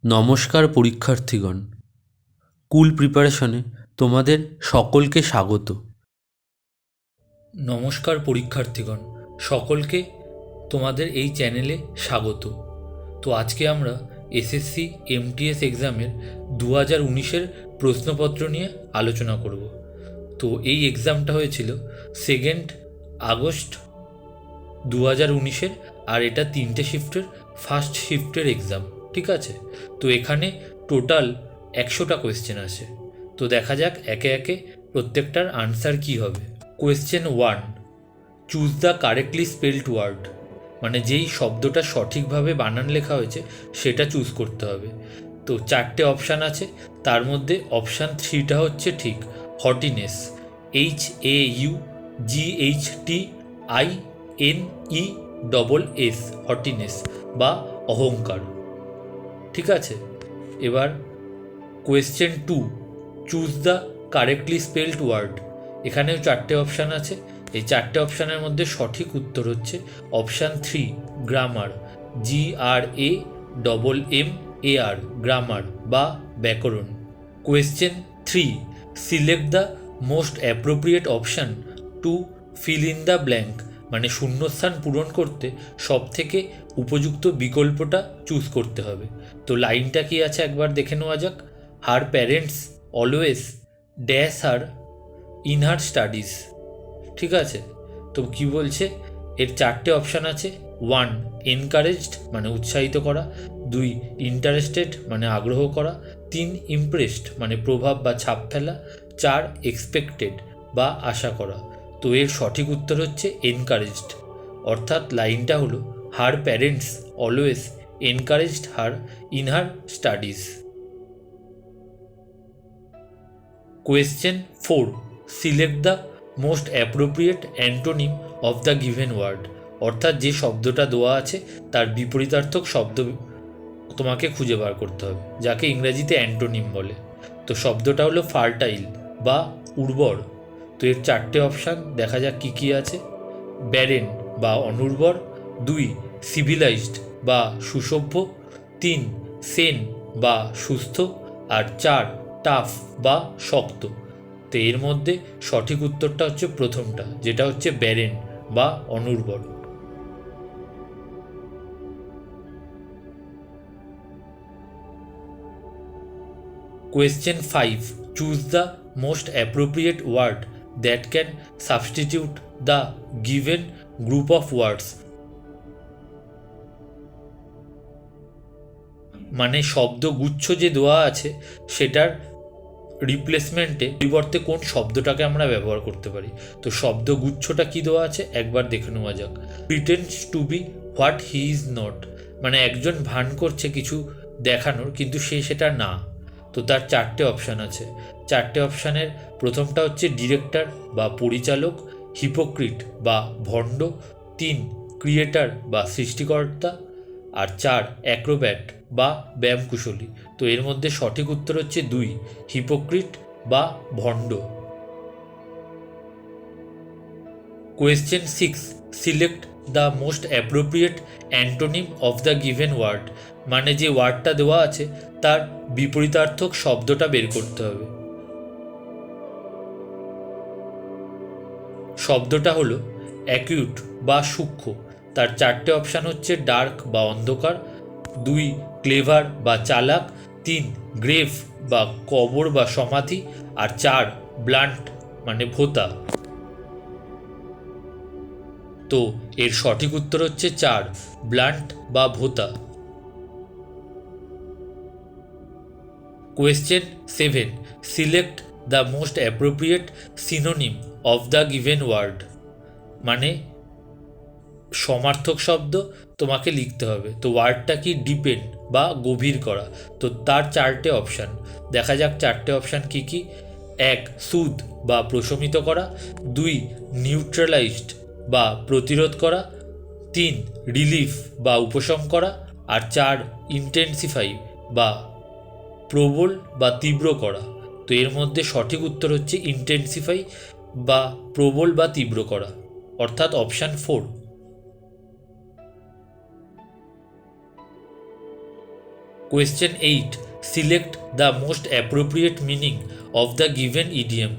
নমস্কার পরীক্ষার্থীগণ, কুল প্রিপারেশনে তোমাদের সকলকে স্বাগত। নমস্কার পরীক্ষার্থীগণ, সকলকে তোমাদের এই চ্যানেলে স্বাগত। তো আজকে আমরা এসএসসি এমটিএস এক্সামের 2019-এর প্রশ্নপত্র নিয়ে আলোচনা করব। তো এই এক্সামটা হয়েছিল 2 আগস্ট 2019-এর, আর এটা 3টে শিফটের ফার্স্ট শিফটের এক্সাম, ঠিক আছে। তো এখানে টোটাল 100টা কোয়েশ্চেন আছে। তো দেখা যাক একে একে প্রত্যেকটার আনসার কি হবে। Question 1, choose the correctly spelled word, মানে যেই শব্দটা সঠিকভাবে বানান লেখা হয়েছে সেটা চুজ করতে হবে। তো 4টে অপশান আছে, তার মধ্যে অপশান 3টা হচ্ছে ঠিক, হটিনেস, HAUGHTINESS, হটিনেস বা অহংকার, ঠিক আছে। এবার question 2, choose the correctly spelled word, এখানেও 4টে অপশান আছে। এই 4টে অপশানের মধ্যে সঠিক উত্তর হচ্ছে অপশান 3, গ্রামার, GRAMMAR, গ্রামার বা ব্যাকরণ। Question 3, select the most appropriate option to fill in the blank, মানে শূন্যস্থান পূরণ করতে সবথেকে উপযুক্ত বিকল্পটা চুজ করতে হবে। তো লাইনটা কি আছে একবার দেখে নেওয়া যাক। হার parents always dash her in her studies, ঠিক আছে। তো কি বলছে, এর 4টে অপশান আছে। 1, এনকারেজড, মানে উৎসাহিত করা। 2, ইন্টারেস্টেড, মানে আগ্রহ করা। 3, ইমপ্রেসড, মানে প্রভাব বা ছাপ ফেলা। 4, এক্সপেক্টেড বা আশা করা। তো এর সঠিক উত্তর হচ্ছে এনকারেজড, অর্থাৎ লাইনটা হলো her parents always encouraged her in her studies. Question 4, select the most appropriate antonym of the given word, অর্থাৎ যে শব্দটা দেওয়া আছে তার বিপরীতার্থক শব্দ তোমাকে খুঁজে বার করতে হবে, যাকে ইংরেজিতে অ্যান্টোনিম বলে। তো শব্দটা হলো ফার্টাইল বা উর্বর। তো এর 4টে অপশান দেখা যাক কী কী আছে। ব্যারেন বা অনুর্বর। 2, সিভিলাইজড বা সুসভ্য। 3, সেন বা সুস্থ। আর 4, টাফ বা শক্ত। তো এর মধ্যে সঠিক উত্তরটা হচ্ছে প্রথমটা, যেটা হচ্ছে ব্যারেন বা অনুর্বর। Question 5, choose the most appropriate word that can substitute the given group of words, মানে শব্দগুচ্ছ যে দেওয়া আছে সেটার রিপ্লেসমেন্টে পরিবর্তে কোন শব্দটাকে আমরা ব্যবহার করতে পারি। তো শব্দগুচ্ছটা কি দেওয়া আছে একবার দেখে নেওয়া যাক। Pretends to be what he is not, মানে একজন ভান করছে কিছু দেখানোর কিন্তু সে সেটা না। তো তার 4টে অপশান আছে। 4টে অপশানের প্রথমটা হচ্ছে ডিরেক্টর বা পরিচালক, হিপোক্রিট বা ভণ্ড। 3, ক্রিয়েটার বা সৃষ্টিকর্তা। আর 4, অ্যাক্রোব্যাট বা ব্যায়ামকুশলী। তো এর মধ্যে সঠিক উত্তর হচ্ছে 2, হিপোক্রিট বা ভণ্ড। Question 6, select the most appropriate antonym of the given word, মানে যে ওয়ার্ডটা দেওয়া আছে তার বিপরীতার্থক শব্দটা বের করতে হবে। শব্দটা হলো অ্যাকিউট বা সূক্ষ্ম। তার 4টে অপশান হচ্ছে ডার্ক বা অন্ধকার। 2, ক্লেভার বা চালাক। 3, গ্রেভ বা কবর বা সমাধি। আর 4, ব্লান্ট মানে ভোঁতা। তো এর সঠিক উত্তর হচ্ছে 4, ব্লান্ট বা ভোঁতা। Question 7, select the most appropriate synonym of the given word, মানে সমার্থক শব্দ তোমাকে লিখতে হবে। তো ওয়ার্ডটা কি, ডিপেন্ড বা গভীর করা। তো তার 4টে অপশান দেখা যাক। 4টে অপশান কি কি। 1, সুদ বা প্রশমিত করা। 2, নিউট্রালাইজড বা প্রতিরোধ করা। 3, রিলিফ বা উপশম করা। আর 4, ইন্টেন্সিফাই বা প্রবল বা তীব্র করা। তো এর মধ্যে সঠিক উত্তর হচ্ছে ইন্টেন্সিফাই বা প্রবল বা তীব্র করা, অর্থাৎ option 4। Question 8, select the most appropriate meaning of the given idiom.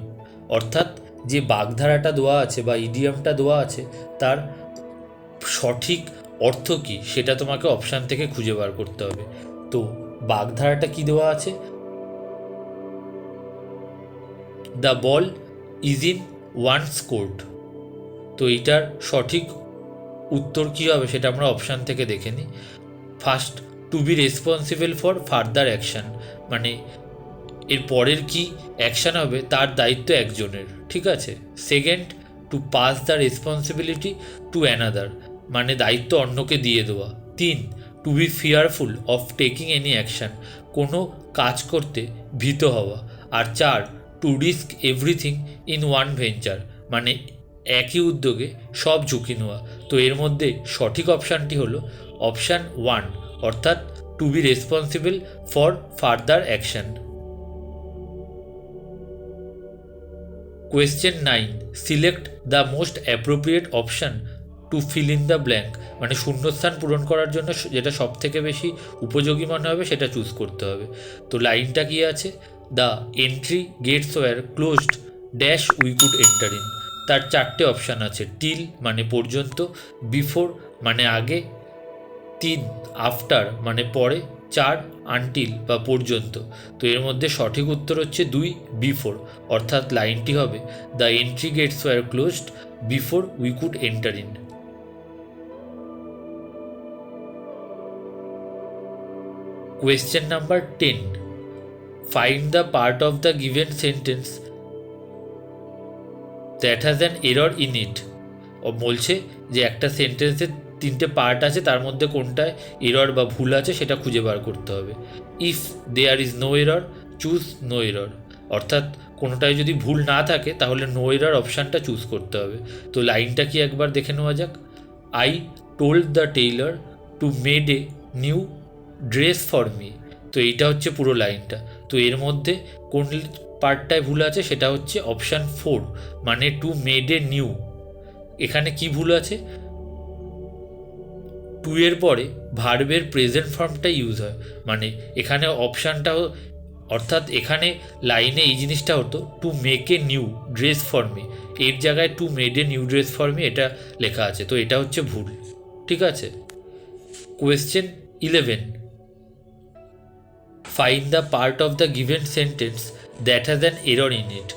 অর্থাৎ যে বাগধারাটা দেওয়া আছে বা ইডিয়ামটা দেওয়া আছে তার সঠিক অর্থ কী সেটা তোমাকে অপশান থেকে খুঁজে বার করতে হবে। তো বাগধারাটা কি দেওয়া আছে, the ball is in once court. তো এইটার সঠিক উত্তর কী হবে সেটা আমরা অপশান থেকে দেখে নিই। First, to be responsible for further action, মানে এর পরের কি অ্যাকশান হবে তার দায়িত্ব একজনের, ঠিক আছে। Second, to pass the responsibility to another, মানে দায়িত্ব অন্যকে দিয়ে দেওয়া। 3, to be fearful of taking any action, কোনো কাজ করতে ভীত হওয়া। আর 4, to risk everything in one venture, মানে একই উদ্যোগে সব ঝুঁকি নেওয়া। তো এর মধ্যে সঠিক অপশানটি হলো অপশান 1, অর্থাৎ to be responsible for further action. Question 9, select the most appropriate option to fill in the blank, মানে শূন্যস্থান পূরণ করার জন্য যেটা সব থেকে বেশি উপযোগী মনে হবে সেটা চুজ করতে হবে। তো লাইনটা কি আছে, the entry gates were closed dash we could enter in. তার 4টে অপশান আছে, টিল মানে পর্যন্ত, বিফোর মানে আগে, 3 আফটার মানে পরে, 4 আনটিল বা পর্যন্ত। তো এর মধ্যে সঠিক উত্তর হচ্ছে 2 বিফোর, অর্থাৎ লাইনটি হবে the entry gates were closed before we could enter in. Question number 10, find the part of the given sentence that has an error in it. বলছে যে একটা সেন্টেন্সের 3টে পার্ট আছে, তার মধ্যে কোনটায় এরর বা ভুল আছে সেটা খুঁজে বার করতে হবে। If there is no error choose no error, অর্থাৎ কোনোটায় যদি ভুল না থাকে তাহলে নো এরর অপশানটা চুজ করতে হবে। তো লাইনটা কি একবার দেখে নেওয়া যাক। I told the tailor to made a new dress for me. তো এইটা হচ্ছে পুরো লাইনটা। তো এর মধ্যে কোন পার্টটায় ভুল আছে সেটা হচ্ছে অপশান 4, মানে টু মেড এ নিউ। এখানে কি ভুল আছে, টু এর পরে ভার্বের প্রেজেন্ট ফর্মটা ইউজ হয়, মানে এখানে অপশানটা, অর্থাৎ এখানে লাইনে এই জিনিসটা হতো to make a new dress for me, এর জায়গায় to made a new dress for me এটা লেখা আছে। তো এটা হচ্ছে ভুল, ঠিক আছে। Question 11, find the part of the given sentence that has an error in it.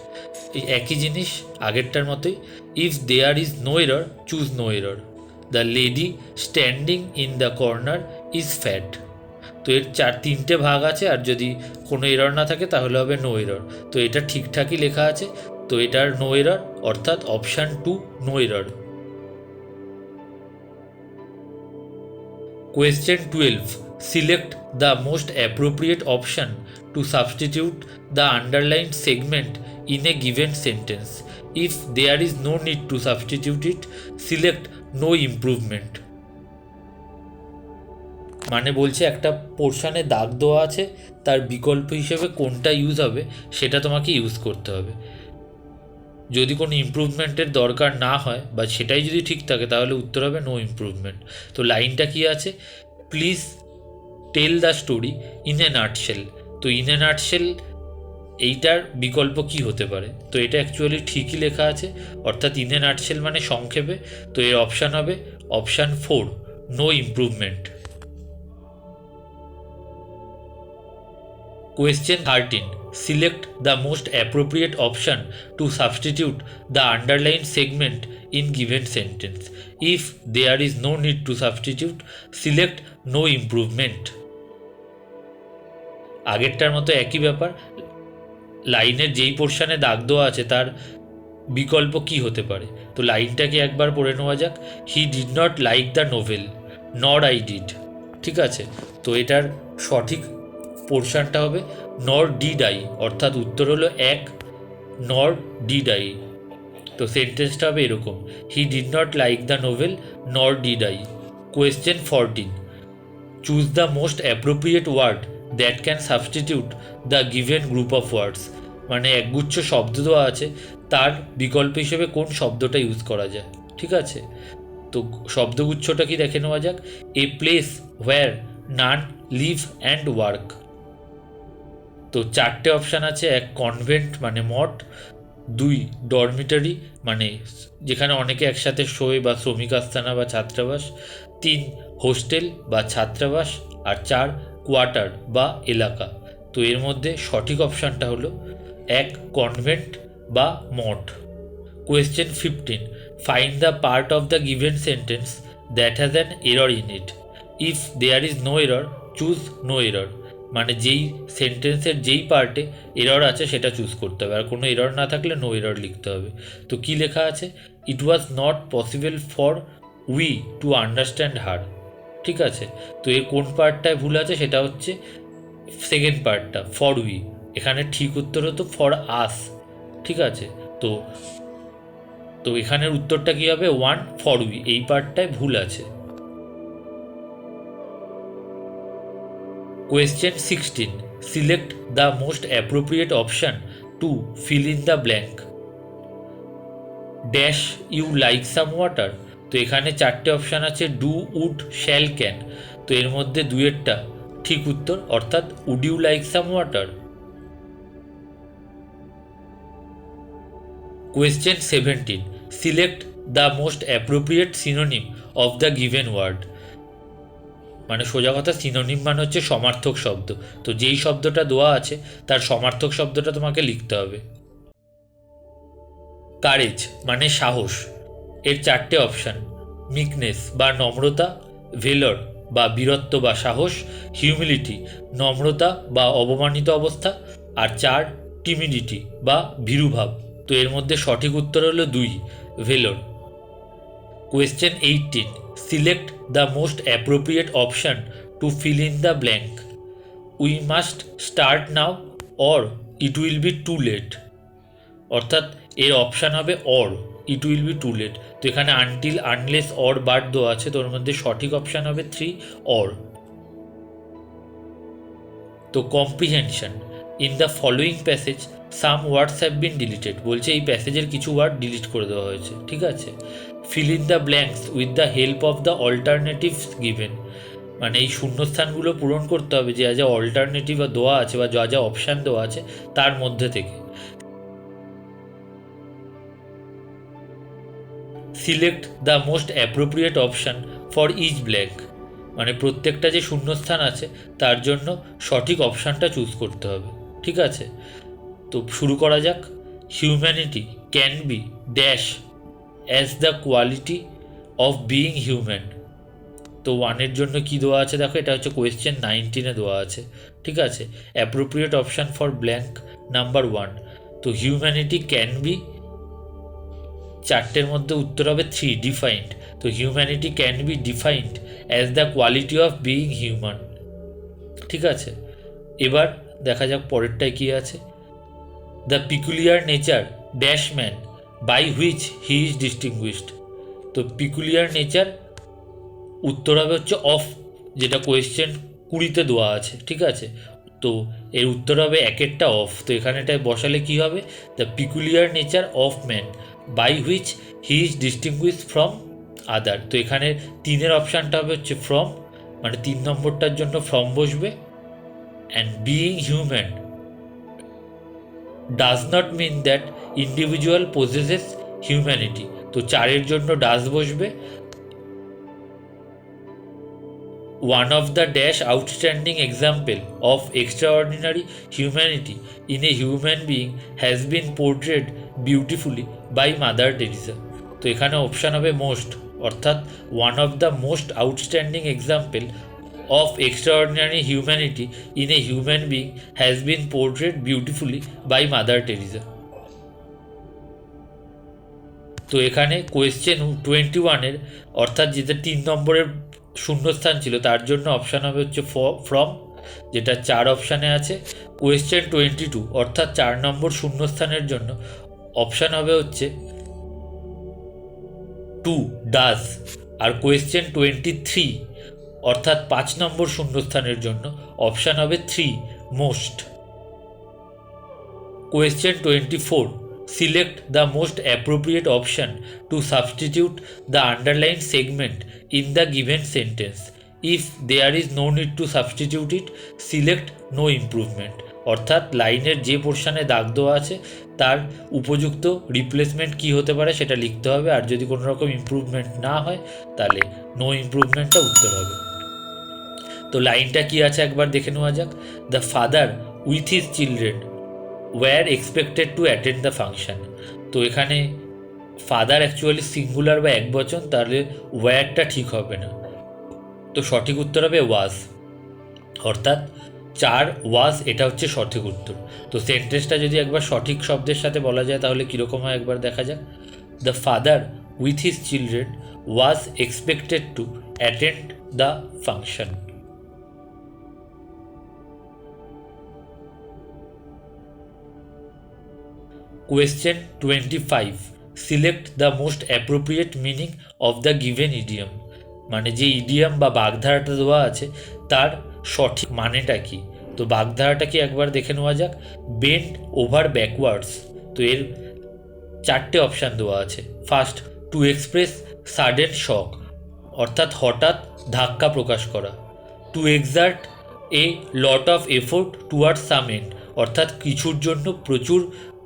এই একই জিনিস আগেরটার মতোই। If there is no error choose no error, the lady standing in the corner is fat. তো এর 3টে ভাগ আছে, আর যদি কোনো এরর না থাকে তাহলে হবে নো এরর। তো এটা ঠিকঠাকই লেখা আছে, তো এটার নো এরর, অর্থাৎ option 2 no error. Question 12, select the most appropriate option to substitute the underline segment in a given sentence. If there is no need to substitute it select no improvement. মানে বলছে একটা পোর্শনে দাগ দেওয়া আছে, তার বিকল্প হিসেবে কোনটা ইউজ হবে সেটা তোমাকে ইউজ করতে হবে। যদি কোনো ইমপ্রুভমেন্টের দরকার না হয় বা সেটাই যদি ঠিক থাকে তাহলে উত্তর হবে নো ইমপ্রুভমেন্ট। তো লাইনটা কি আছে, please tell the story in a nutshell. তো ইন এ নাটশেল এইটার বিকল্প কি হতে পারে, তো এটা অ্যাকচুয়ালি ঠিকই লেখা আছে, অর্থাৎ ইন এ নাটশেল মানে সংক্ষেপে। তো এর অপশান হবে option 4 no improvement. Question 13, select the most appropriate option to substitute the underlined segment in given sentence. If there is no need to substitute, select no improvement. আগেরটার মতো একই ব্যাপার, লাইনের যেই পোর্শনে দাগ দেওয়া আছে তার বিকল্প কি হতে পারে। তো লাইনটাকে একবার পড়ে নেওয়া যাক। হি did not like the novel নর আই ডিড, ঠিক আছে। তো এটার সঠিক পোর্শনটা হবে নর ডিড আই, অর্থাৎ উত্তর হলো 1 নর ডিড আই। তো সেন্টেন্সটা হবে এরকম, he did not like the novel nor did I. Question 14, choose the most appropriate word that can substitute the given group of words. মানে একগুচ্ছ শব্দ দেওয়া আছে, তার বিকল্প হিসেবে কোন শব্দটা ইউজ করা যায়, ঠিক আছে। তো শব্দগুচ্ছটা কি দেখে নেওয়া যাক। A place where none live and work. তো চারটে অপশান আছে, এক কনভেন্ট মানে মঠ, দুই ডরমিটারি মানে যেখানে অনেকে একসাথে শোয় বা শ্রমিক আস্তানা বা ছাত্রাবাস, তিন হোস্টেল বা ছাত্রাবাস, আর চার কোয়ার্টার বা এলাকা। তো এর মধ্যে সঠিক অপশানটা হলো এক কনভেন্ট বা মঠ। Question 15, find the part of the given sentence that has an error in it. If there is no error choose no error, মানে যেই সেন্টেন্সের যেই পার্টে এরর আছে সেটা চুজ করতে হবে, আর কোনো এরর না থাকলে নো এরর লিখতে হবে। তো কি লেখা আছে? It was not possible for we to understand her. ঠিক আছে, তো এর কোন পার্টটায় ভুল আছে? সেটা হচ্ছে সেকেন্ড পার্টটা, ফর উই। এখানে ঠিক উত্তর হতো ফর আস। ঠিক আছে, তো তো এখানের উত্তরটা কী হবে? ওয়ান ফর উই, এই পার্টটায় ভুল আছে। Question 16, select the most appropriate option to fill in the blank. Dash you like some water. তো এখানে চারটে অপশান আছে, ডু, উড, শ্যাল, ক্যান। তো এর মধ্যে দুয়েরটা ঠিক উত্তর, অর্থাৎ would you like some water. Question 17, select the most appropriate synonym of the given word. মানে সোজা কথা, সিনোনিম মানে হচ্ছে সমার্থক শব্দ। তো যেই শব্দটা দেওয়া আছে তার সমার্থক শব্দটা তোমাকে লিখতে হবে। কারেজ মানে সাহস, এর চারটে অপশান, মিকনেস বা নম্রতা, ভেলর বা বীরত্ব বা সাহস, হিউমিলিটি নম্রতা বা অবমানিত অবস্থা, আর চার টিমিডিটি বা ভীরুভাব। তো এর মধ্যে সঠিক উত্তর হলো দুই, valour. Question 18, select the most appropriate option to fill in the blank. We must start now or it will be too late. অর্থাৎ এর অপশান হবে or, it will be too late. তো এখানে আনটিল, আনলেস, অর, বাট দেওয়া আছে, তো ওর মধ্যে সঠিক অপশান হবে থ্রি, অর। তো comprehension, in the following passage some words have been deleted. বলছে এই প্যাসেজের কিছু ওয়ার্ড ডিলিট করে দেওয়া হয়েছে। ঠিক আছে, feel in the blanks with the help of the alternatives given. মানে এই শূন্যস্থানগুলো পূরণ করতে হবে যা যা অল্টারনেটিভ দেওয়া আছে বা যা যা অপশান দেওয়া আছে তার মধ্যে থেকে। Select the most appropriate option for each blank, মানে প্রত্যেকটা যে শূন্যস্থান আছে তার জন্য সঠিক অপশানটা চুজ করতে হবে। ঠিক আছে, তো শুরু করা যাক। Humanity can B dash as the quality of being human. তো ওয়ানের জন্য কি দেওয়া আছে দেখো, এটা হচ্ছে কোয়েশ্চেন 19-এ দেওয়া আছে। ঠিক আছে, appropriate option for blank number 1। তো হিউম্যানিটি ক্যান বি, চারটের মধ্যে উত্তর হবে থ্রি, ডিফাইন্ড। তো humanity can be defined as the quality of being human. ঠিক আছে, এবার দেখা যাক পরেরটায় কী আছে। The peculiar nature dash man by which he is distinguished. তো পিকুলিয়ার নেচার উত্তর হবে হচ্ছে অফ, যেটা কোয়েশ্চেন 20-তে দেওয়া আছে। ঠিক আছে, তো এর উত্তর হবে একেরটা অফ। তো এখানেটায় বসালে কি হবে? The peculiar nature of man by which he is distinguished from other. তো এখানে তিনের অপশানটা হবে হচ্ছে ফ্রম, মানে 3 নম্বরটার জন্য ফ্রম বসবে। And being human does not mean that individual possesses humanity. তো 4-এর জন্য ডাজ বসবে। One of the dash outstanding example of extraordinary humanity in a human being has been portrayed beautifully by Mother Teresa. তো এখানে option হবে most, অর্থাৎ one of the most outstanding example of extraordinary humanity in a human being has been portrayed beautifully by Mother Teresa. তো এখানে question 21-এর অর্থাৎ যেটা 3 নম্বরের শূন্যস্থান ছিল তার জন্য অপশান হবে হচ্ছে ফ্রম, যেটা 4 অপশানে আছে। কোয়েশ্চেন 22 অর্থাৎ 4 নম্বর শূন্যস্থানের জন্য অপশান হবে হচ্ছে টু, ডাজ। আর কোয়েশ্চেন 23 অর্থাৎ 5 নম্বর শূন্যস্থানের জন্য অপশান হবে 3, most. Question 24, select the most appropriate option to substitute the underlined segment in the given sentence. If there is no need to substitute it, select no improvement. অর্থাৎ লাইনের যে পোর্শনে দাগ দেওয়া আছে তার উপযুক্ত রিপ্লেসমেন্ট কী হতে পারে সেটা লিখতে হবে, আর যদি কোনো রকম ইমপ্রুভমেন্ট না হয় তাহলে নো ইমপ্রুভমেন্টটা উত্তর হবে। তো লাইনটা কি আছে একবার দেখে নেওয়া যাক। The father with his children were expected to attend the function. তো এখানে ফাদার অ্যাকচুয়ালি সিঙ্গুলার বা একবচন, তাহলে ওয়্যারটা ঠিক হবে না। তো সঠিক উত্তর হবে ওয়াজ, অর্থাৎ 4 ওয়াজ, এটা হচ্ছে সঠিক উত্তর। তো সেন্টেন্সটা যদি একবার সঠিক শব্দের সাথে বলা যায় তাহলে কীরকম হয় একবার দেখা যাক। The father with his children was expected to attend the function. Question 25. Select the most appropriate meaning of the given idiom. মানে যে ইডিয়াম বা বাগধারাটা দেওয়া আছে তার সঠিক মানেটা কি। তো বাগধারাটা কি একবার দেখে নেওয়া যাক। বেন্ড ওভার ব্যাকওয়ার্ডস, তো এর 4টে অপশান দেওয়া আছে। First, to express sudden shock, অর্থাৎ হঠাৎ ধাক্কা প্রকাশ করা। To exert a lot of effort towards some end, অর্থাৎ কিছুর জন্য প্রচুর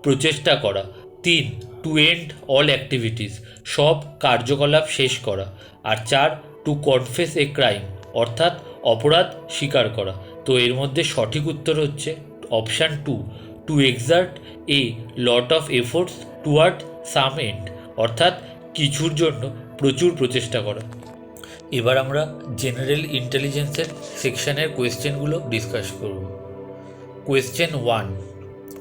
প্রচেষ্টা করা। 3, টু এন্ড অল অ্যাক্টিভিটিস, সব কার্যকলাপ শেষ করা। আর 4, টু কনফেস এ ক্রাইম, অর্থাৎ অপরাধ স্বীকার করা। তো এর মধ্যে সঠিক উত্তর হচ্ছে option 2, to exert a lot of efforts toward some end, অর্থাৎ কিছুর জন্য প্রচুর প্রচেষ্টা করা। এবার আমরা জেনারেল ইন্টেলিজেন্সের সেকশনের কোয়েশ্চেনগুলো ডিসকাস করব। Question 1.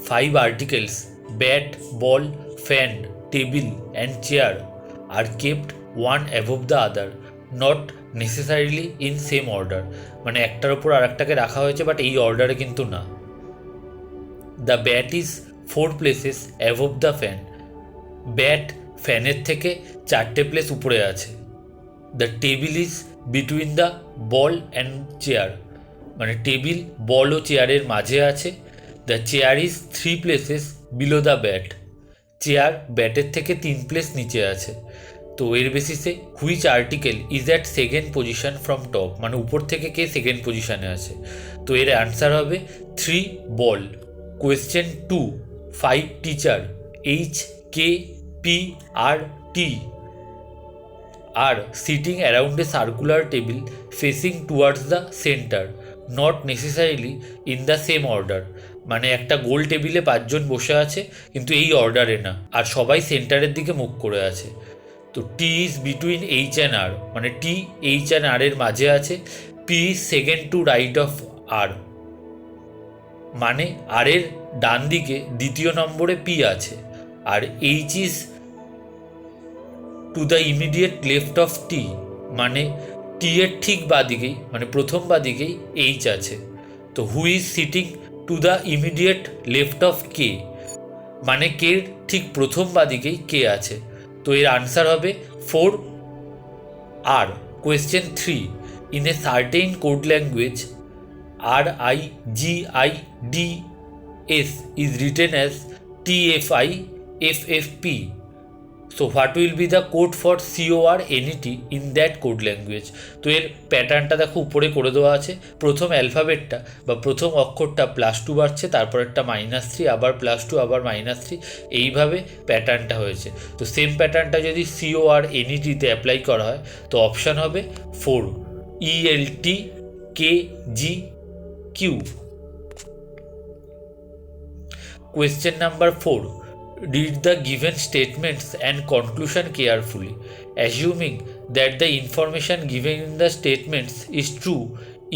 5 articles bat, ball, fan, table and chair are kept one above the other, not necessarily in same order. মানে একটার উপর আরেকটাকে রাখা হয়েছে বাট এই অর্ডারে কিন্তু না। The bat is 4 places above the fan. Bat ফ্যানের থেকে 4টে প্লেস উপরে আছে। The table is between the ball and chair, মানে টেবিল বল ও চেয়ারের মাঝে আছে। The chair is 3 places below the bat, chair ব্যাটের থেকে 3 প্লেস নিচে আছে। তো এর বেসিসে which article is at second position from top, মানে উপর থেকে কে সেকেন্ড পজিশনে আছে। তো এর অ্যান্সার হবে 3 বল। Question 2. 5 teacher HKPRT are sitting around a circular table facing towards the center, not necessarily in the same order. মানে একটা গোল টেবিলে 5 জন বসে আছে কিন্তু এই অর্ডারে না, আর সবাই সেন্টারের দিকে মুখ করে আছে। তো T is between H and R, মানে টি এইচ অ্যান্ড আর এর মাঝে আছে। P is second to right of R, মানে আর এর ডান দিকে দ্বিতীয় নম্বরে পি আছে। আর H is to the immediate left of T, মানে টি এর ঠিক বাদিকেই, মানে প্রথম বাদিকেই এইচ আছে। তো who is sitting to the immediate left of K, মানে কে ঠিক প্রথম বাদিকেই কে আছে। তো এর আনসার হবে 4 R. Question 3. In a certain code language RIGIDS is written as TFIFFP. So what will be the code for CORNET in that code language? তো এর প্যাটার্নটা দেখো উপরে করে দেওয়া আছে। প্রথম অ্যালফাবেটটা বা প্রথম অক্ষরটা +2 বাড়ছে, তারপর একটা -3, আবার +2, আবার -3, এইভাবে প্যাটার্নটা হয়েছে। তো সেম প্যাটার্নটা যদি CORNET-তে অ্যাপ্লাই করা হয় তো অপশান হবে 4 ELTKGQ। Question number 4. Read the given statements and conclusion carefully, assuming that the information given in the statements is true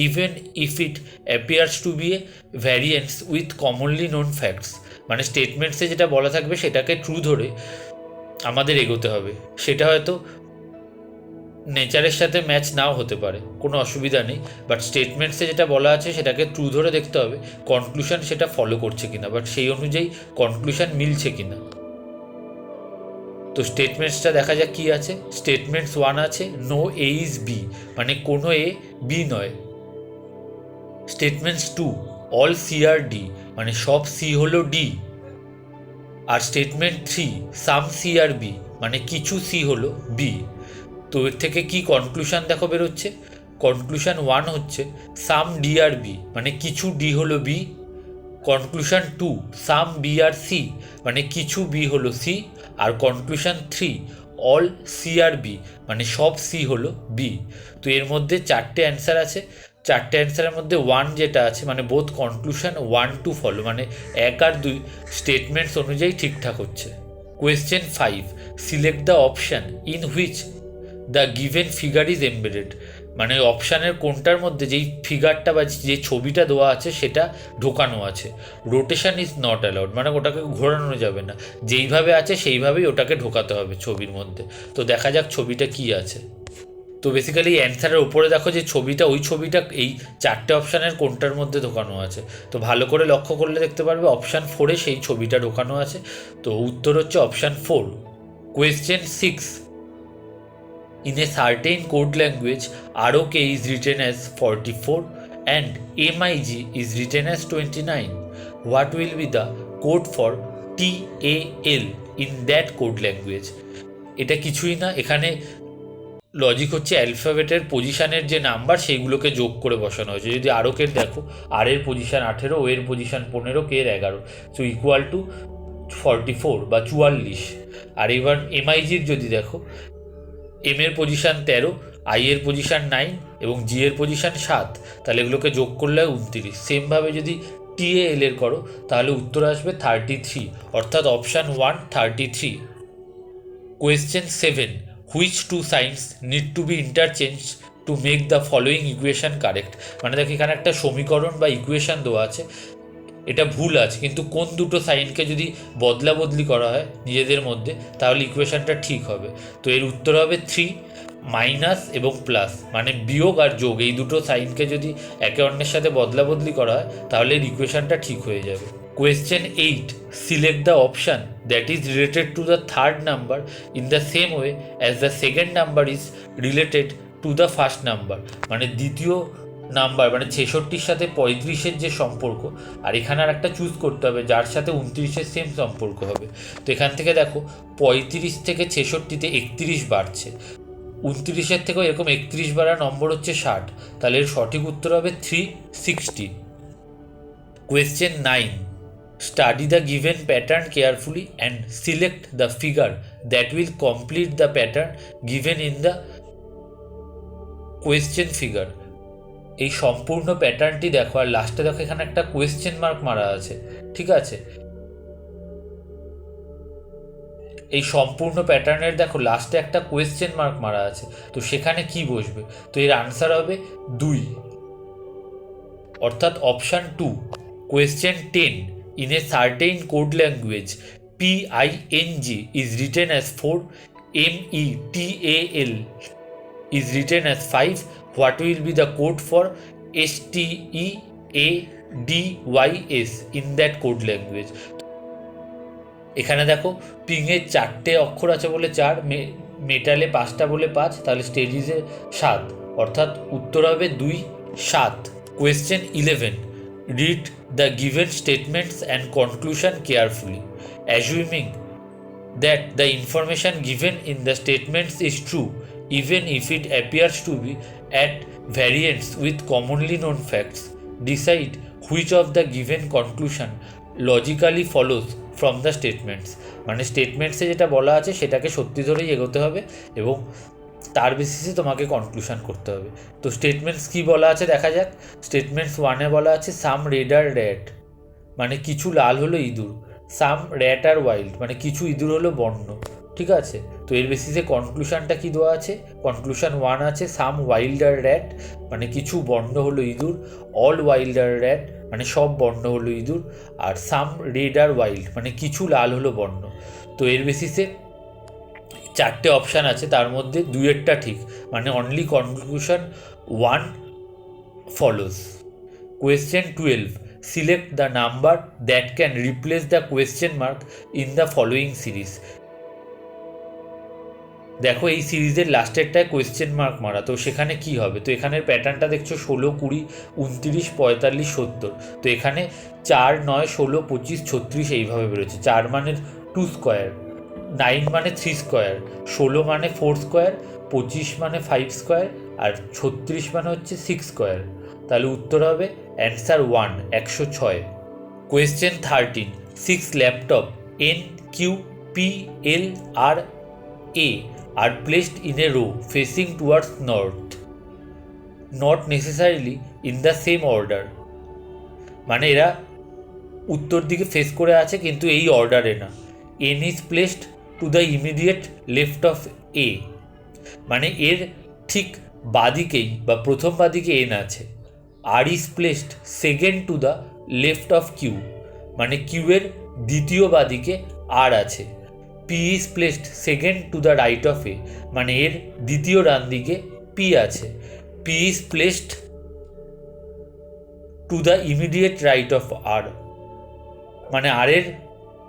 even if it appears to be a variance with commonly known facts. মানে স্টেটমেন্টসে যেটা বলা থাকবে সেটাকে true ধরে আমাদের এগোতে হবে। সেটা হয়তো নেচারের সাথে ম্যাচ নাও হতে পারে, কোনো অসুবিধা নেই, বাট স্টেটমেন্টসে যেটা বলা আছে সেটাকে ট্রু ধরে দেখতে হবে কনক্লুশন সেটা ফলো করছে কিনা, বাট সেই অনুযায়ী কনক্লুশন মিলছে কিনা। তো স্টেটমেন্টসটা দেখা যাক কী আছে। স্টেটমেন্টস 1 আছে নো এ ইজ বি, মানে কোনো এ বি নয়। স্টেটমেন্টস 2 অল সি আর ডি, মানে সব সি হলো D. R statement 3 some C are B, মানে কিছু সি হলো বি। তো এর থেকে কি কনক্লুশন দেখো বেরোচ্ছে, কনক্লুশন 1 হচ্ছে সাম ডি আর বি, মানে কিছু ডি হলো B. Conclusion 2 some B are C, মানে কিছু বি হলো সি। আর conclusion 3 all C are B, মানে সব সি হলো বি। তো এর মধ্যে 4টে অ্যান্সার আছে। 4টে অ্যান্সারের মধ্যে 1 যেটা আছে, মানে বোথ কনক্লুশন 1 টু ফলো, মানে 1 আর 2 স্টেটমেন্টস অনুযায়ী ঠিকঠাক হচ্ছে। Question 5 select the option in which the given figure is embedded, মানে অপশানের কোনটার মধ্যে যেই ফিগারটা বা যে ছবিটা দেওয়া আছে সেটা ঢোকানো আছে। রোটেশন ইজ নট অ্যালাউড, মানে ওটাকে ঘোরানো যাবে না, যেইভাবে আছে সেইভাবেই ওটাকে ঢোকাতে হবে ছবির মধ্যে। তো দেখা যাক ছবিটা কি আছে। তো বেসিক্যালি অ্যান্সারের উপরে দেখো যে ছবিটা, ওই ছবিটা এই 4টে অপশানের কোনটার মধ্যে ঢোকানো আছে। তো ভালো করে লক্ষ্য করলে দেখতে পারবে অপশান 4-এ সেই ছবিটা ঢোকানো আছে। তো উত্তর হচ্ছে option 4। Question 6 in a certain code language ROK is written as 44 and MIG is written as 29. What will be the code for TAL in that code language? এটা কিছুই না, এখানে লজিক হচ্ছে অ্যালফাবেটের পজিশানের যে নাম্বার সেইগুলোকে যোগ করে বসানো হয়েছে। যদি আরকের দেখো, আর এর পজিশান 18, ও এর পজিশান 15, কে এর 11, সো ইকুয়াল টু 44 বা 44। আর এবার এমআইজির যদি দেখো, এম এর পজিশান 13, আই এর পজিশান 9 এবং জি এর পজিশান 7, তাহলে এগুলোকে যোগ করলে 29। সেমভাবে যদি TAL এর করো তাহলে উত্তর আসবে 33, অর্থাৎ option 1 33। Question 7 which two signs need to be interchange to make the following equation correct, মানে দেখো এখানে একটা সমীকরণ বা ইকুয়েশন দেওয়া আছে, এটা ভুল আছে, কিন্তু কোন দুটো সাইনকে যদি বদলা বদলি করা হয় নিজেদের মধ্যে তাহলে ইকুয়েশনটা ঠিক হবে। তো এর উত্তর হবে 3 মাইনাস এবং প্লাস, মানে বিয়োগ আর যোগ, এই দুটো সাইনকে যদি একে অন্যের সাথে বদলা বদলি করা হয় তাহলে এর ইকুয়েশনটা ঠিক হয়ে যাবে। Question 8 select the option that is related to the third number in the same way as the second number is related to the first number, মানে দ্বিতীয় নাম্বার মানে 66-র সাথে 35-এর যে সম্পর্ক, আর এখানে আর একটা চুজ করতে হবে যার সাথে 29-এর সেম সম্পর্ক হবে। তো এখান থেকে দেখো 35 থেকে 66-তে 31 বাড়ছে, 29-এর থেকেও এরকম 31 বাড়া নম্বর হচ্ছে 60, তাহলে এর সঠিক উত্তর হবে 360। Question 9 study the given pattern carefully and select the figure that will complete the pattern given in the question figure. এই সম্পূর্ণ প্যাটার্নটি দেখো, আর লাস্টে দেখো এখানে একটা কোয়েশ্চেন মার্ক মারা আছে, ঠিক আছে? এই সম্পূর্ণ প্যাটার্নের দেখো লাস্টে একটা কোয়েশ্চেন মার্ক মারা আছে, তো সেখানে কি বসবে? তো এর আনসার হবে 2, অর্থাৎ option 2। Question 10 in a certain code language PING is written as 4, METAL is written as 5. What will be the code for STEADYS in that code language? এখানে দেখো পিংয়ে 4টে অক্ষর আছে বলে 4, মেটালে 5টা বলে 5, তাহলে স্টেডিজে 7, অর্থাৎ উত্তর হবে 2, 7। Question 11 read the given statements and conclusion carefully অ্যাজুমিং that the information given in the statements is true even if it appears to be at variance with commonly known facts. Decide which of the given conclusion logically follows from the statements, মানে স্টেটমেন্টসে যেটা বলা আছে সেটাকে সত্যি ধরেই এগোতে হবে এবং তার বেসিসে তোমাকে কনক্লুশন করতে হবে। তো স্টেটমেন্টস কি বলা আছে দেখা যাক। স্টেটমেন্টস 1-এ বলা আছে সাম রেড আর র্যাট, মানে কিছু লাল হলো ইঁদুর। সাম র্যাট আর ওয়াইল্ড, মানে কিছু ইঁদুর হলো বন্য, ঠিক আছে? তো এর বেসিসে কনক্লুশনটা কি দেওয়া আছে? কনক্লুশন 1 আছে সাম ওয়াইল্ড আর র্যাট, মানে কিছু বন্য হলো ইঁদুর। অল ওয়াইল্ড আর র্যাট, মানে সব বন্য হলো ইঁদুর। আর সাম রেড আর ওয়াইল্ড, মানে কিছু লাল হলো বন্য। তো এর বেসিসে 4টে অপশান আছে, তার মধ্যে 2-এরটা ঠিক, মানে only conclusion 1 follows. Question 12 select the number that can replace the question mark in the following series. দেখো এই সিরিজের লাস্টেরটায় কোয়েশ্চেন মার্ক মারা, তো সেখানে কি হবে? তো এখানের প্যাটার্নটা দেখছো 16, 20, 29, 45, 70। তো এখানে 4, 9, 16, 25, 36 এইভাবে বেরোচ্ছে। 4 মানে 2 স্কোয়ার, 9 মানে 3 স্কোয়ার, 16 মানে 4 স্কোয়ার, 25 মানে 5 স্কোয়ার, আর 36 মানে হচ্ছে 6 স্কোয়ার, তাহলে উত্তর হবে answer 1 106। Question 13, 6 laptop N Q P L R A are placed in a row facing towards north, not necessarily in the same order। মানে এরা উত্তর দিকে ফেস করে আছে কিন্তু এই অর্ডারে না। N is placed to the immediate left of A, মানে এর ঠিক বাদিকেই বা প্রথম বাদিকে N আছে। R is placed second to the left of Q, মানে Q এর দ্বিতীয় বাদিকে R আছে। P is placed second to the right of A, মানে এর দ্বিতীয় ডান দিকে P আছে। P is placed to the immediate right of R, মানে R এর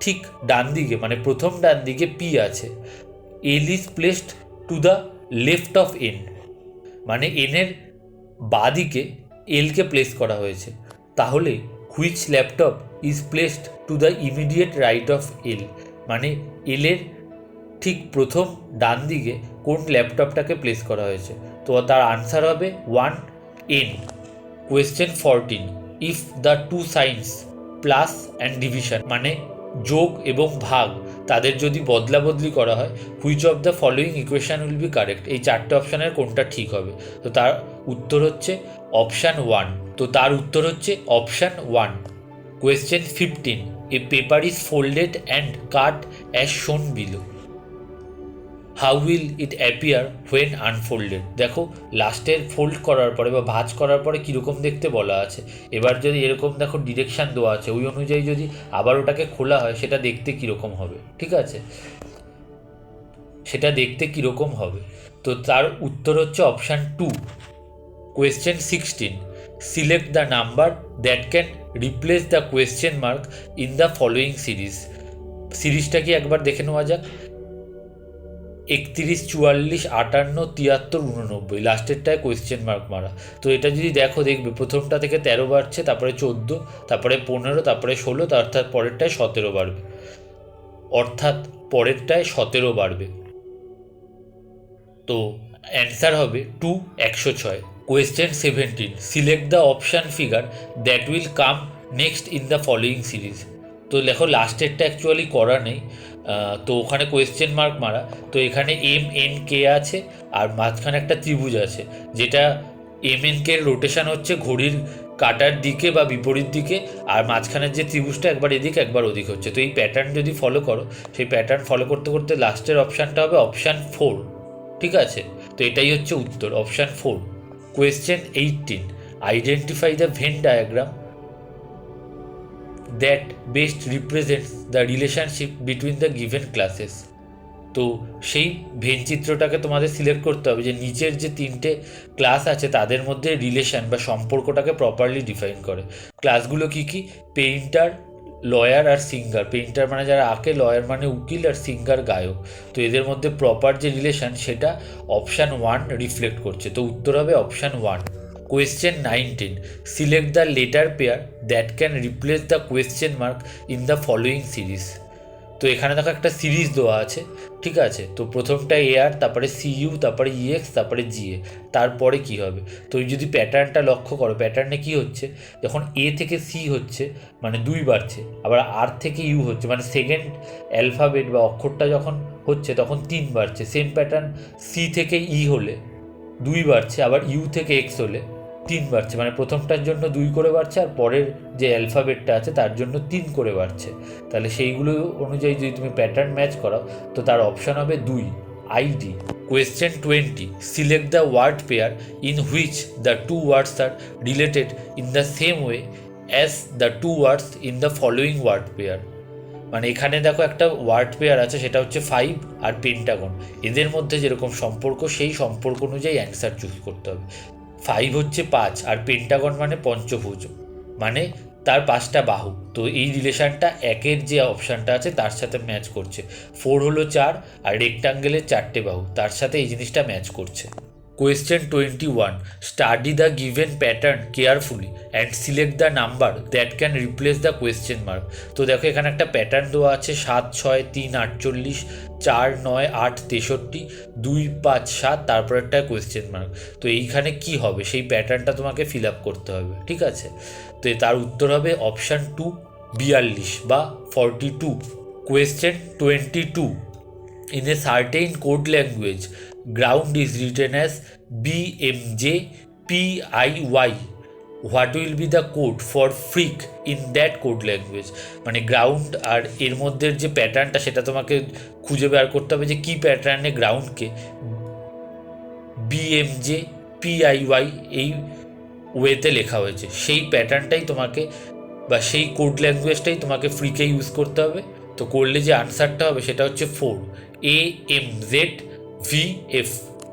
ঠিক ডান দিকে মানে প্রথম ডান দিকে P আছে। L is placed to the left of N, মানে N এর বাদিকে L কে প্লেস করা হয়েছে। তাহলে which laptop is placed two the immediate right of L, মানে L এর ঠিক প্রথম ডান দিকে কোন ল্যাপটপটাকে প্লেস করা হয়েছে। তো তার আনসার হবে 1 N। Question 14, if the two signs plus and division, মানে যোগ এবং ভাগ তাদের যদি বদলা বদলি করা হয়, which of the following equation will be correct, এই চারটে অপশানের কোনটা ঠিক হবে। তো তার উত্তর হচ্ছে অপশান 1। তো তার উত্তর হচ্ছে option 1। Question 15, a paper is folded and cut as শোন below, how will it appear when unfolded. দেখো লাস্টের ফোল্ড করার পরে বা ভাঁজ করার পরে কীরকম দেখতে বলা আছে। এবার যদি এরকম দেখো ডিরেকশান দেওয়া আছে, ওই অনুযায়ী যদি আবার ওটাকে খোলা হয় সেটা দেখতে কীরকম হবে, ঠিক আছে, সেটা দেখতে কীরকম হবে। তো তার উত্তর হচ্ছে option 2। Question 16, select the number that can replace the question mark in the following series. সিরিজটা কি একবার দেখে নেওয়া যাক। 31, 44, 58, 73, 89, লাস্টেরটায় কোয়েশ্চেন মার্ক মারা। তো এটা যদি দেখো দেখবে প্রথমটা থেকে 13 বাড়ছে, তারপরে 14, তারপরে 15, তারপরে 16, অর্থাৎ পরেরটায় 17 বাড়বে, অর্থাৎ পরেরটায় 17 বাড়বে। তো অ্যান্সার হবে 2 106। Question 17, select the option figure that will come next in the following series. তো দেখো লাস্টেরটা অ্যাকচুয়ালি করা নেই, তো ওখানে কোয়েশ্চেন মার্ক মারা। তো এখানে MNK আছে আর মাঝখানে একটা ত্রিভুজ আছে, যেটা MNK এর রোটেশন হচ্ছে ঘড়ির কাটার দিকে বা বিপরীত দিকে, আর মাঝখানের যে ত্রিভুজটা একবার এদিক একবার ওদিক হচ্ছে। তো এই প্যাটার্ন যদি ফলো করো, সেই প্যাটার্ন ফলো করতে করতে লাস্টের অপশানটা হবে অপশান 4, ঠিক আছে। তো এটাই হচ্ছে উত্তর, option 4। Question 18, identify the Venn diagram that best represents the relationship between the given classes। তো সেই ভেন চিত্রটাকে তোমাদের সিলেক্ট করতে হবে যে নিচের যে তিনটে ক্লাস আছে তাদের মধ্যে রিলেশন বা সম্পর্কটাকে প্রপারলি ডিফাইন করে। ক্লাসগুলো কি কি? পেইন্টার, লয়ার আর সিঙ্গার। পেইন্টার মানে যারা আঁকে, লয়ার মানে উকিল, আর সিঙ্গার গায়ক। তো এদের মধ্যে প্রপার যে রিলেশন সেটা অপশান 1 রিফ্লেক্ট করছে। তো উত্তর হবে option 1। Question 19, select the letter pair that can replace the question mark in the following series. তো এখানে দেখো একটা সিরিজ দেওয়া আছে, ঠিক আছে। তো প্রথমটা AR, তারপরে CU, তারপরে EX, তারপরে GA, তারপরে কি হবে? তো যদি প্যাটার্নটা লক্ষ্য করো, প্যাটার্নে কি হচ্ছে, যখন A থেকে C হচ্ছে মানে 2 বাড়ছে, আবার R থেকে U হচ্ছে মানে সেকেন্ড অ্যালফাবেট বা অক্ষরটা যখন হচ্ছে তখন 3 বাড়ছে। সেম প্যাটার্ন C থেকে E হলে 2 বাড়ছে, আবার U থেকে X হলে 3 বাড়ছে, মানে প্রথমটার জন্য 2 করে বাড়ছে আর পরের যে অ্যালফাবেটটা আছে তার জন্য 3 করে বাড়ছে। তাহলে সেইগুলো অনুযায়ী যদি তুমি প্যাটার্ন ম্যাচ করাও তো তার অপশান হবে 2 ID। Question 20, select the word pair in which the 2 words are related in the same way as the 2 words in the following word pair. মানে এখানে দেখো একটা ওয়ার্ড পেয়ার আছে, সেটা হচ্ছে 5 আর পেন্টাগন। এদের মধ্যে যেরকম সম্পর্ক সেই সম্পর্ক অনুযায়ী অ্যান্সার চুজ করতে হবে। 5 হচ্ছে 5 আর পেন্টাগন মানে পঞ্চভুজ, মানে তার 5টা বাহু। তো এই রিলেশনটা 1-এর যে অপশানটা আছে তার সাথে ম্যাচ করছে। 4 হলো 4 আর রেক্টাঙ্গেলের 4টে বাহু, তার সাথে এই জিনিসটা ম্যাচ করছে। Question 21. Study the given pattern carefully and select the number that can replace the question mark. তো দেখো এখানে একটা প্যাটার্ন দেওয়া আছে 7, 6, 3, 48, 4, 9, 8, 63, 2, 5, 7, তারপর একটা কোয়েশ্চেন মার্ক। তো এইখানে কি হবে সেই প্যাটার্নটা তোমাকে ফিল আপ করতে হবে, ঠিক আছে? তো তার উত্তর হবে অপশান 2, 42 বা 42। Question 22. In a certain code language, ground is written as BMJPIY. What will be the code for freak in that code language? মানে গ্রাউন্ড আর এর মধ্যে যে প্যাটার্নটা সেটা তোমাকে খুঁজে বের করতে হবে যে কী প্যাটার্নে গ্রাউন্ডকে BMJPIY এই ওয়েতে লেখা হয়েছে, সেই প্যাটার্নটাই তোমাকে বা সেই কোড ল্যাঙ্গুয়েজটাই তোমাকে ফ্রিকে ইউজ করতে হবে। তো করলে যে আনসারটা হবে সেটা হচ্ছে 4, AMZVF।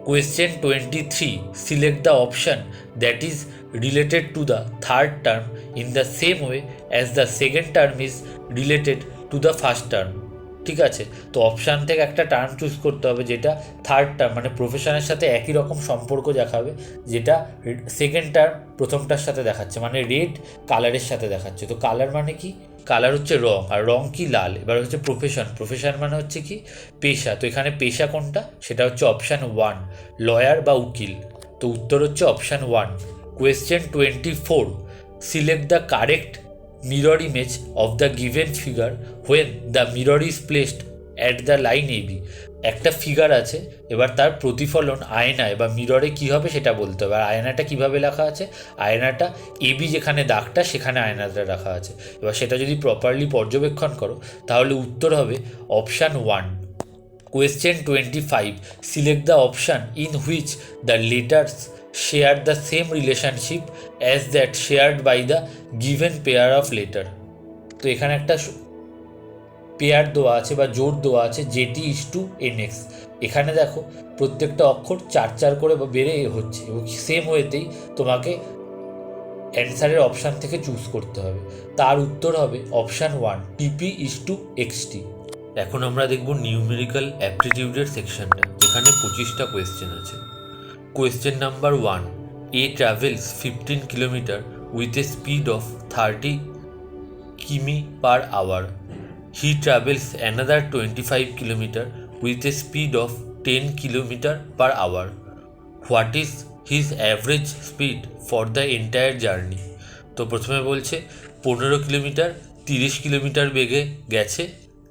Question 23. Select the option that is related to the third term in the same way as the second term is related to the first term. ঠিক আছে, তো অপশান থেকে একটা টার্ম চুজ করতে হবে যেটা থার্ড টার্ম মানে প্রফেশনের সাথে একই রকম সম্পর্ক দেখাবে, যেটা সেকেন্ড টার্ম প্রথমটার সাথে দেখাচ্ছে, মানে রেড কালারের সাথে দেখাচ্ছে। তো কালার মানে কি? কালার হচ্ছে রং, আর রং কি? লাল। এবার হচ্ছে প্রফেশন, প্রফেশন মানে হচ্ছে কি? পেশা। তো এখানে পেশা কোনটা? সেটা হচ্ছে অপশান 1, লয়ার বা উকিল। তো উত্তর হচ্ছে option 1। Question 24. Select the correct mirror image of the given figure when the mirror is placed at the line AB. একটা ফিগার আছে, এবার তার প্রতিফলন আয়নায় বা মিররে কী হবে সেটা বলতে হবে। আর আয়নাটা কীভাবে লেখা আছে? আয়নাটা এবি যেখানে দাগটা সেখানে আয়নাটা রাখা আছে। এবার সেটা যদি প্রপারলি পর্যবেক্ষণ করো তাহলে উত্তর হবে option 1। Question 25. Select the option in which the letters share the same relationship as that shared by the given pair of letter. তো এখানে একটা পেয়ার দেওয়া আছে বা জোর দেওয়া আছে JT:NX। এখানে দেখো প্রত্যেকটা অক্ষর 4 করে বা বেড়ে হচ্ছে, এবং সেম ওয়েতেই তোমাকে অ্যান্সারের অপশান থেকে চুজ করতে হবে। তার উত্তর হবে অপশান 1, TP:XT। এখন আমরা দেখব নিউমেরিক্যাল অ্যাপটিটিউডের সেকশনটা, যেখানে 25টা কোয়েশ্চেন আছে। Question number 1. A travels 15 kilometer with a speed of 30 km/h. He travels another 25 kilometer with a speed of 10 km/h. What is his average speed for the entire journey? তো প্রথমে বলছে 15 kilometre 30 kilometre বেগে গেছে,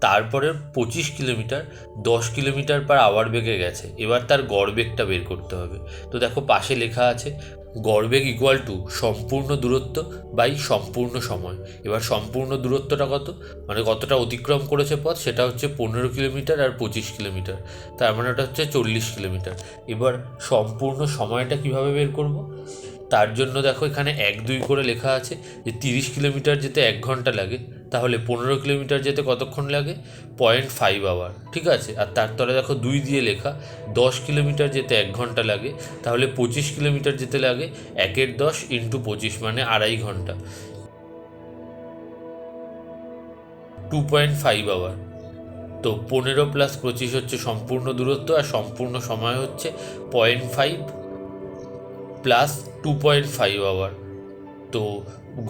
তারপরে 25 kilometre 10 km/h বেগে গেছে। এবার তার গড় বেগটা বের করতে হবে। তো দেখো পাশে লেখা আছে গড় বেগ ইকুয়াল টু সম্পূর্ণ দূরত্ব বাই সম্পূর্ণ সময়। এবার সম্পূর্ণ দূরত্বটা কত, মানে কতটা অতিক্রম করেছে পথ, সেটা হচ্ছে 15 কিলোমিটার আর 25 কিলোমিটার, তার মানে ওটা হচ্ছে 40 কিলোমিটার। এবার সম্পূর্ণ সময়টা কিভাবে বের করব? তার জন্য দেখো এখানে 1, 2 করে লেখা আছে যে 30 কিলোমিটার যেতে 1 ঘন্টা লাগে, তাহলে 15 কিলোমিটার যেতে কতক্ষণ লাগে? 0.5 আওয়ার, ঠিক আছে। আর তার তলে দেখো 2 দিয়ে লেখা 10 কিলোমিটার যেতে 1 ঘন্টা লাগে, তাহলে 25 কিলোমিটার যেতে লাগে 1/10 × 25 মানে 2.5 ঘন্টা, 2.5 আওয়ার। তো 15 + 25 হচ্ছে সম্পূর্ণ দূরত্ব, আর সম্পূর্ণ সময় হচ্ছে 0.5 + 2.5 আওয়ার। তো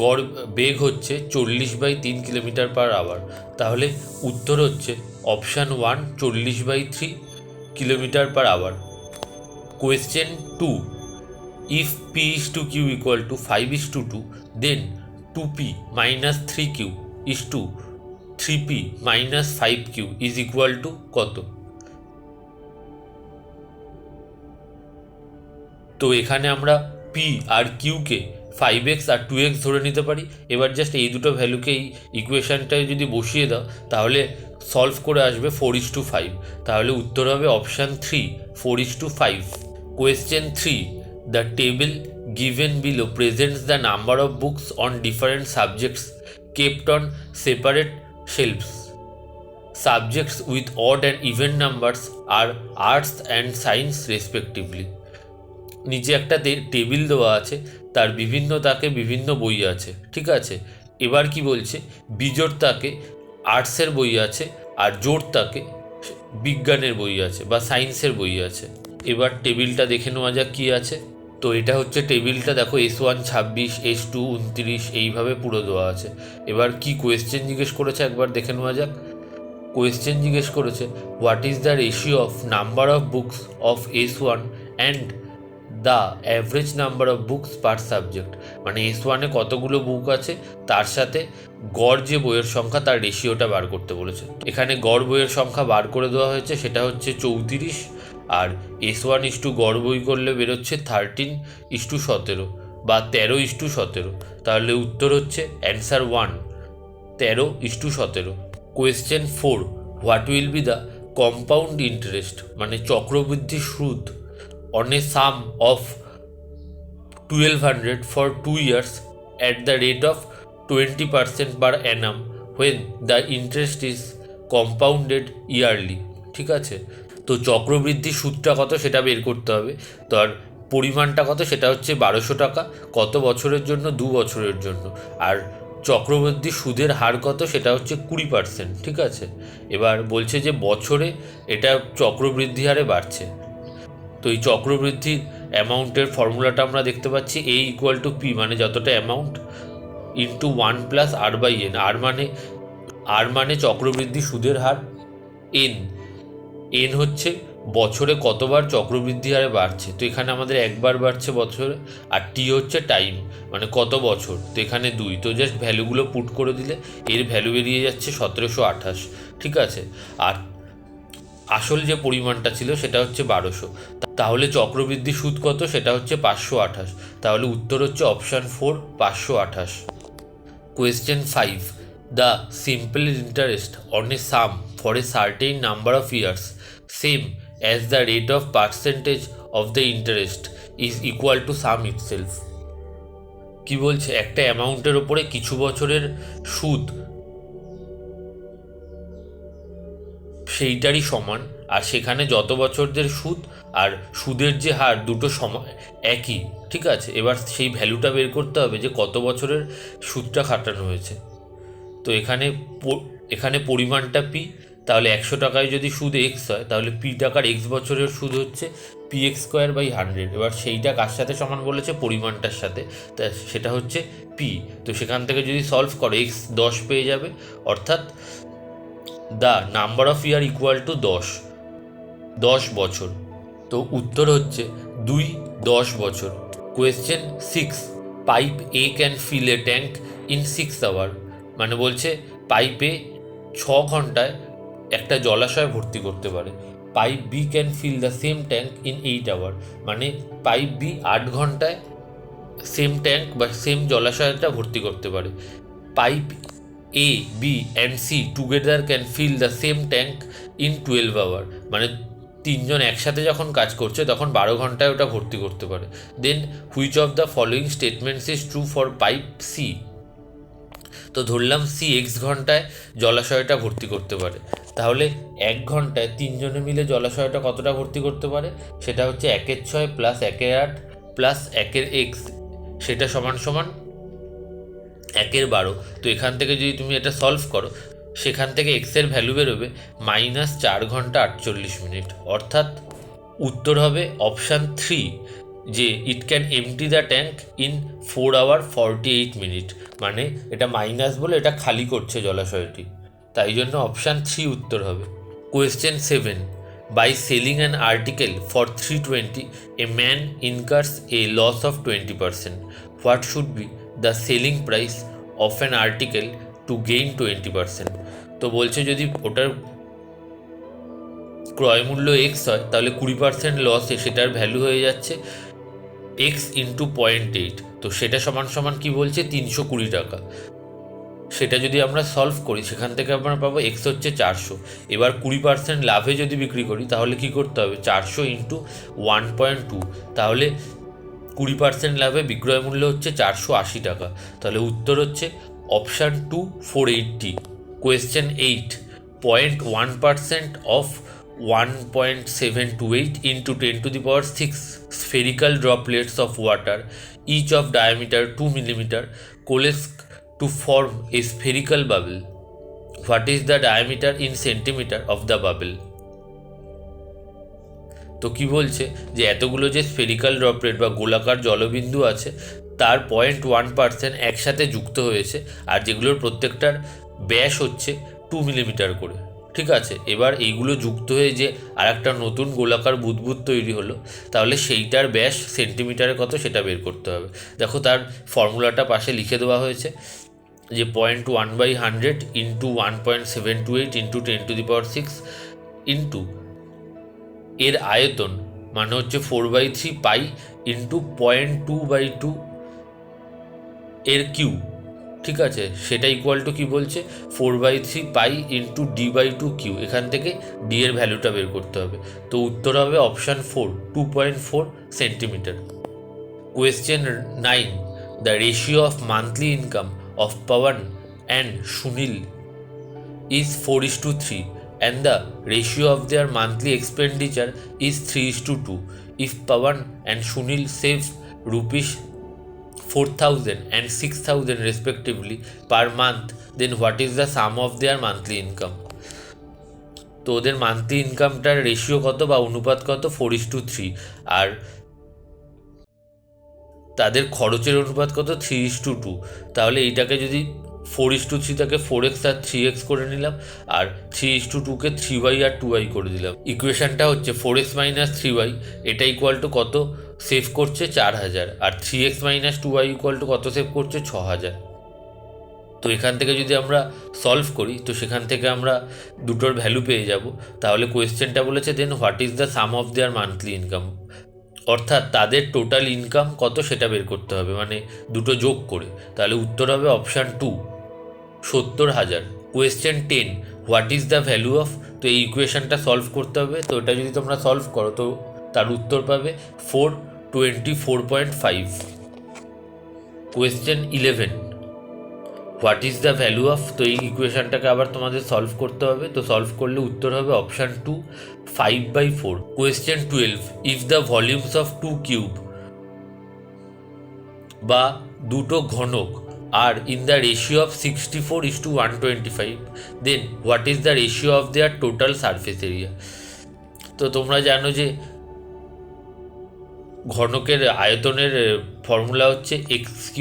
গড় বেগ হচ্ছে 40/3 km/h। তাহলে উত্তর হচ্ছে option 1, 40/3 km/h। Question 2. If P:2Q = 5:2, then 2P - 3Q 3P - 5Q is equal to কত? তো এখানে আমরা P আর Qকে 5x আর 2x ধরে নিতে পারি। এবার জাস্ট এই দুটো ভ্যালুকে এই ইকুয়েশানটায় যদি বসিয়ে দাও তাহলে সলভ করে আসবে 4:5। তাহলে উত্তর হবে option 3, 4:5। Question 3. The table given below presents the number of books on different subjects kept on separate shelves. Subjects with odd and even numbers are arts and science respectively. নিচে একটা টেবিল দেওয়া আছে, তার বিভিন্ন তাকে বিভিন্ন বই আছে, ঠিক আছে। এবার কি বলছে? বিজোড় তাকে আর্টসের বই আছে, আর জোড় তাকে বিজ্ঞানের বই আছে বা সায়েন্সের বই আছে। এবার টেবিলটা দেখে নেওয়া যাক কী আছে। তো এটা হচ্ছে টেবিলটা, দেখো S1 26, S2 29 এইভাবে পুরো দেওয়া আছে। এবার কি কোয়েশ্চেন জিজ্ঞেস করেছে একবার দেখে নেওয়া যাক। কোয়েশ্চেন জিজ্ঞেস করেছে what is the ratio of number of books of S1 and the average number of books per subject. মানে S1-এ কতগুলো বুক আছে তার সাথে গড় যে বইয়ের সংখ্যা তার রেশিওটা বার করতে বলেছে। এখানে গড় বইয়ের সংখ্যা বার করে দেওয়া হয়েছে, সেটা হচ্ছে 34, আর S1 গড় বই করলে বেরোচ্ছে 13:17 বা 13:17। তাহলে উত্তর হচ্ছে answer 1, 13:17। Question 4, what will be the compound interest মানে চক্রবৃদ্ধি সুদ on a some of 1200 for 2 years at the rate of 20% per annum when the interest is compounded yearly। ঠিক আছে, তো চক্রবৃদ্ধি সুদটা কত সেটা বের করতে হবে। তো আর পরিমাণটা কত সেটা হচ্ছে 1200 টাকা। কত বছরের জন্য? 2 বছরের জন্য। আর চক্রবৃদ্ধি সুদের হার কত সেটা হচ্ছে 20%। ঠিক আছে, এবার বলছে যে বছরে এটা চক্রবৃদ্ধি হারে বাড়ছে। তো এই চক্রবৃদ্ধির অ্যামাউন্টের ফর্মুলাটা আমরা দেখতে পাচ্ছি A=P, মানে যতটা অ্যামাউন্ট, ইন্টু 1+R/N। আর মানে চক্রবৃদ্ধি সুদের হার, এন হচ্ছে বছরে কতবার চক্রবৃদ্ধি হারে বাড়ছে। তো এখানে আমাদের একবার বাড়ছে বছরে, আর টি হচ্ছে টাইম মানে কত বছর, তো এখানে 2। তো জাস্ট ভ্যালুগুলো পুট করে দিলে এর ভ্যালু বেরিয়ে যাচ্ছে 1728। ঠিক আছে, আর আসল যে পরিমাণটা ছিল সেটা হচ্ছে 1200। তাহলে চক্রবৃদ্ধি সুদ কত সেটা হচ্ছে 528। তাহলে উত্তর হচ্ছে option 4, 528। Question 5, the simple interest on a some for a certain number of years same as the rate of percentage of the interest is equal to some itself. কি বলছে, একটা অ্যামাউন্টের ওপরে কিছু বছরের সুদ সেইটারই সমান, আর সেখানে যত বছরদের সুদ আর সুদের যে হার দুটো একই। ঠিক আছে, এবার সেই ভ্যালুটা বের করতে হবে যে কত বছরের সুদটা খাটানো হয়েছে। তো এখানে পরিমাণটা পি, তাহলে 100 টাকায় যদি সুদ এক্স হয় তাহলে পি টাকার এক্স বছরের সুদ হচ্ছে px²/100। এবার সেইটা কার সাথে সমান বলেছে? পরিমাণটার সাথে, তা সেটা হচ্ছে পি। তো সেখান থেকে যদি সলভ করো এক্স 10 পেয়ে যাবে, অর্থাৎ the number of year equal to 10 বছর। তো উত্তর হচ্ছে 2, 10 বছর। Question 6, pipe A can fill a tank in 6 hour. মানে বলছে পাইপে 6 ঘন্টায় একটা জলাশয় ভর্তি করতে পারে। Pipe B can fill the same tank in 8 hour. মানে পাইপ বি 8 ঘন্টায় সেম ট্যাঙ্ক বা সেম জলাশয়টা ভর্তি করতে পারে। Pipe A, B and C together can fill the same tank in 12 hour। মানে তিনজন একসাথে যখন কাজ করছে তখন 12 ঘন্টায় ওটা ভর্তি করতে পারে। Then which of the following statements is true for pipe C. তো ধরলাম সি এক্স ঘন্টায় জলাশয়টা ভর্তি করতে পারে, তাহলে 1 ঘন্টায় তিনজনে মিলে জলাশয়টা কতটা ভর্তি করতে পারে? সেটা হচ্ছে 1-এর 6 প্লাস 1-এর 8 প্লাস 1-এর x, সেটা সমান 1-এর 12। তো এখান থেকে যদি তুমি এটা সলভ করো সেখান থেকে এক্সের ভ্যালু বেরোবে -4 ঘন্টা 48 মিনিট। অর্থাৎ উত্তর হবে অপশান 3, যে it can empty the tank in 4 hour 48 minute. মানে এটা মাইনাস বলে এটা খালি করছে জলাশয়টি, তাই জন্য অপশান 3 উত্তর হবে। Question 7, by selling an article for 320 a man incurs a loss of 20%। What should be the selling price of an article to gain 20%। তো বলছে যদি ওটার ক্রয় মূল্য এক্স হয় তাহলে 20% লসে সেটার ভ্যালু হয়ে যাচ্ছে এক্স ইন্টু 0.8। তো সেটা সমান কি বলছে? 320 টাকা। সেটা যদি আমরা সলভ করি সেখান থেকে আমরা পাবো এক্স হচ্ছে 400। এবার 20% লাভে যদি বিক্রি করি তাহলে কি করতে হবে? 400 ইন্টু 1.2, তাহলে 20% লাভে বিক্রয় মূল্য হচ্ছে 480 টাকা। তাহলে উত্তর হচ্ছে option 2, 480। Question 8, 0.1% of 1.728 into 10⁶ spherical droplets of water, each of diameter 2 mm, coalesce to form a spherical bubble. What is the diameter in centimeter of the bubble? তো কি বলছে যে এতগুলো যে স্ফেরিক্যাল ড্রপলেট বা গোলাকার জলবিন্দু আছে তার 0.1% একসাথে যুক্ত হয়েছে, আর যেগুলোর প্রত্যেকটার ব্যাস হচ্ছে 2 মিলিমিটার করে। ঠিক আছে, এবার এইগুলো যুক্ত হয়ে যে আর একটা নতুন গোলাকার বুদবুদ তৈরি হলো, তাহলে সেইটার ব্যাস সেন্টিমিটারে কত সেটা বের করতে হবে। দেখো তার ফর্মুলাটা পাশে লিখে দেওয়া হয়েছে যে 0.1/100 ইন্টু 1.728 ইন্টু 10⁶ ইন্টু এর আয়তন মানে হচ্ছে 4/3 পাই ইন্টু 0.2/2 এর কিউ। ঠিক আছে, সেটা ইকুয়াল টু কী বলছে 4/3 পাই ইন্টু d/2 কিউ। এখান থেকে ডি এর ভ্যালুটা বের করতে হবে। তো উত্তর হবে option 4, 2.4 centimetre. Question 9, the ratio of monthly income of Pawan and Sunil is 4:3 and the ratio of their monthly expenditure is 3:2. If Pawan and Sunil save rupees 4,000 and 6,000 respectively per month, then what is the sum of their monthly income? তো ওদের monthly ইনকামটার ratio কত বা অনুপাত কত 4:3, আর তাদের খরচের অনুপাত কত 3:2। তাহলে এইটাকে যদি 4:3 থাকে 4x আর 3x করে নিলাম, আর 3:2কে 3y আর 2y করে দিলাম। ইকুয়েশনটা হচ্ছে 4x - 3y এটা ইকুয়াল টু কত সেভ করছে 4000, আর 3x - 2y ইকুয়াল টু কত সেভ করছে 6000। তো এখান থেকে যদি আমরা সলভ করি তো সেখান থেকে আমরা দুটোর ভ্যালু পেয়ে যাব। তাহলে কোয়েশ্চেনটা বলেছে then what is the sum of their monthly income, অর্থাৎ তাদের টোটাল ইনকাম কত সেটা বের করতে হবে, মানে দুটো যোগ করে। তাহলে উত্তর হবে option 2, 70,000। Question 10, what is the value of, তো এই ইকুয়েশনটা সলভ করতে হবে। তো এটা যদি তোমরা সলভ করো তো তার উত্তর পাবে 424.5। Question 11, what is the value of, তো এই ইকুয়েশনটাকে আবার তোমাদের সলভ করতে হবে। তো সলভ করলে উত্তর হবে option 2, 5/4। Question 12, if the volumes of 2 cube বা দুটো ঘনক আর in the ratio of 64:125, then what is the ratio of their total surface area. তো তোমরা জানো যে ঘনকের আয়তনের ফর্মুলা হচ্ছে x³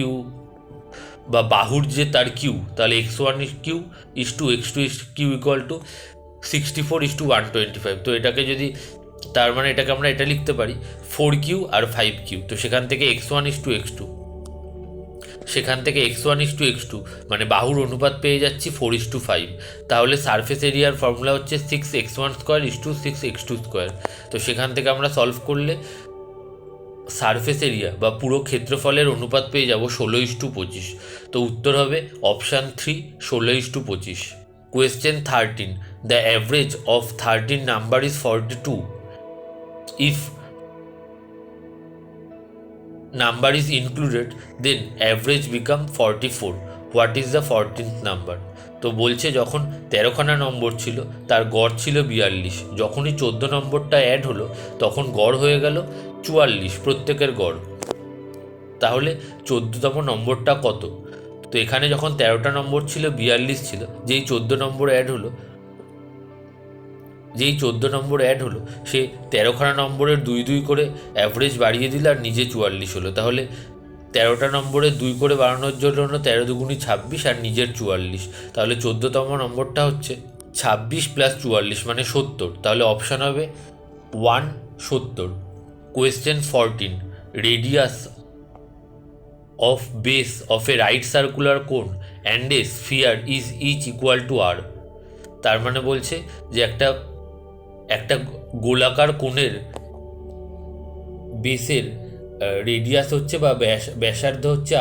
বা বাহুর যে তার কিউ, তাহলে x1/x2/x2 ইকুয়াল টু 64:125। তো এটাকে যদি তার মানে এটাকে আমরা এটা লিখতে পারি 4q আর 5q। তো সেখান থেকে x1:x2, সেখান থেকে x1:x2 মানে বাহুর অনুপাত পেয়ে যাচ্ছি 4:5। তাহলে সারফেস এরিয়ার ফর্মুলা হচ্ছে 6x1² 6x2²। তো সেখান থেকে আমরা সলভ করলে সারফেস এরিয়া বা পুরো ক্ষেত্রফলের অনুপাত পেয়ে যাব 16:25। তো উত্তর হবে option 3, 16:25। Question 13, the average of 13 number is 42 if number is included then average become 44, what is the 14th number. তো বলছে যখন 13খানা নম্বর ছিল তার গড় ছিল 42, যখনই 14 নম্বরটা অ্যাড হলো তখন গড় হয়ে গেল 44 প্রত্যেকের গড়। তাহলে 14তম নম্বরটা কত? তো এখানে যখন 13টা নম্বর ছিল 42 ছিল, যেই 14 নম্বর অ্যাড হলো সে 13খানা নম্বরের 2 করে অ্যাভারেজ বাড়িয়ে দিল আর নিজে 44 হলো। তাহলে 13টা নম্বরে 2 করে বাড়ানোর জন্য 13 দুগুণি 26 আর নিজের 44। তাহলে 14তম নম্বরটা হচ্ছে 26 + 44 মানে 70। তাহলে অপশান হবে 1, 70। Question 14, radius of base of a right circular cone and a sphere is each equal to R. তার মানে বলছে যে একটা গোলাকার কোণের বেসের রেডিয়াস হচ্ছে বা ব্যাসার্ধ হচ্ছে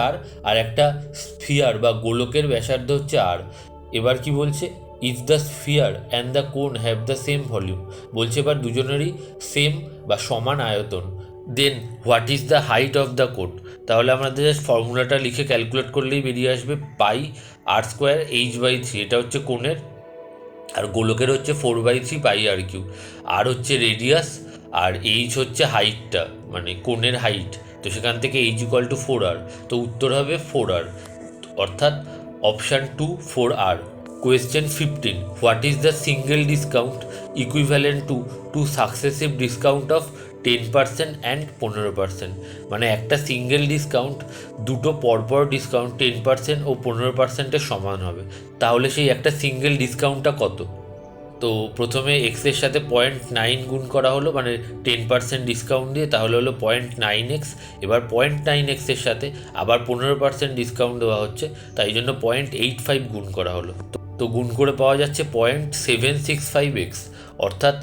আর একটা স্ফিয়ার বা গোলকের ব্যাসার্ধ হচ্ছে আর। এবার কি বলছে, if the sphere and the cone have the same volume, বলছে এবার দুজনেরই সেম বা সমান আয়তন, then what is the height of the cone. তাহলে আমাদের জাস্ট ফর্মুলাটা লিখে ক্যালকুলেট করলেই বেরিয়ে আসবে πr² h/3। এটা হচ্ছে কোণের, আর গোলকের হচ্ছে 4/3 πr3। আর হচ্ছে রেডিয়াস আর এইচ হচ্ছে হাইটটা মানে কোণের হাইট। তো সেখান থেকে h = 4r। তো উত্তর হবে 4r, অর্থাৎ option 2, 4r। Question 15. What is the single discount equivalent to two successive discount of 10% and 15%? মানে একটা সিঙ্গেল ডিসকাউন্ট দুটো পরপর ডিসকাউন্ট 10% ও 15%-এর সমান হবে, তাহলে সেই একটা সিঙ্গেল ডিসকাউন্টটা কত? তো প্রথমে এক্সের সাথে 0.9 গুণ করা হলো, মানে 10% ডিসকাউন্ট দিয়ে, তাহলে হলো 0.9x। এবার 0.9x-এর সাথে আবার 15% ডিসকাউন্ট দেওয়া হচ্ছে, তাই জন্য 0.85 গুণ করা হলো। তো গুণ করে পাওয়া যাচ্ছে 0.765x, অর্থাৎ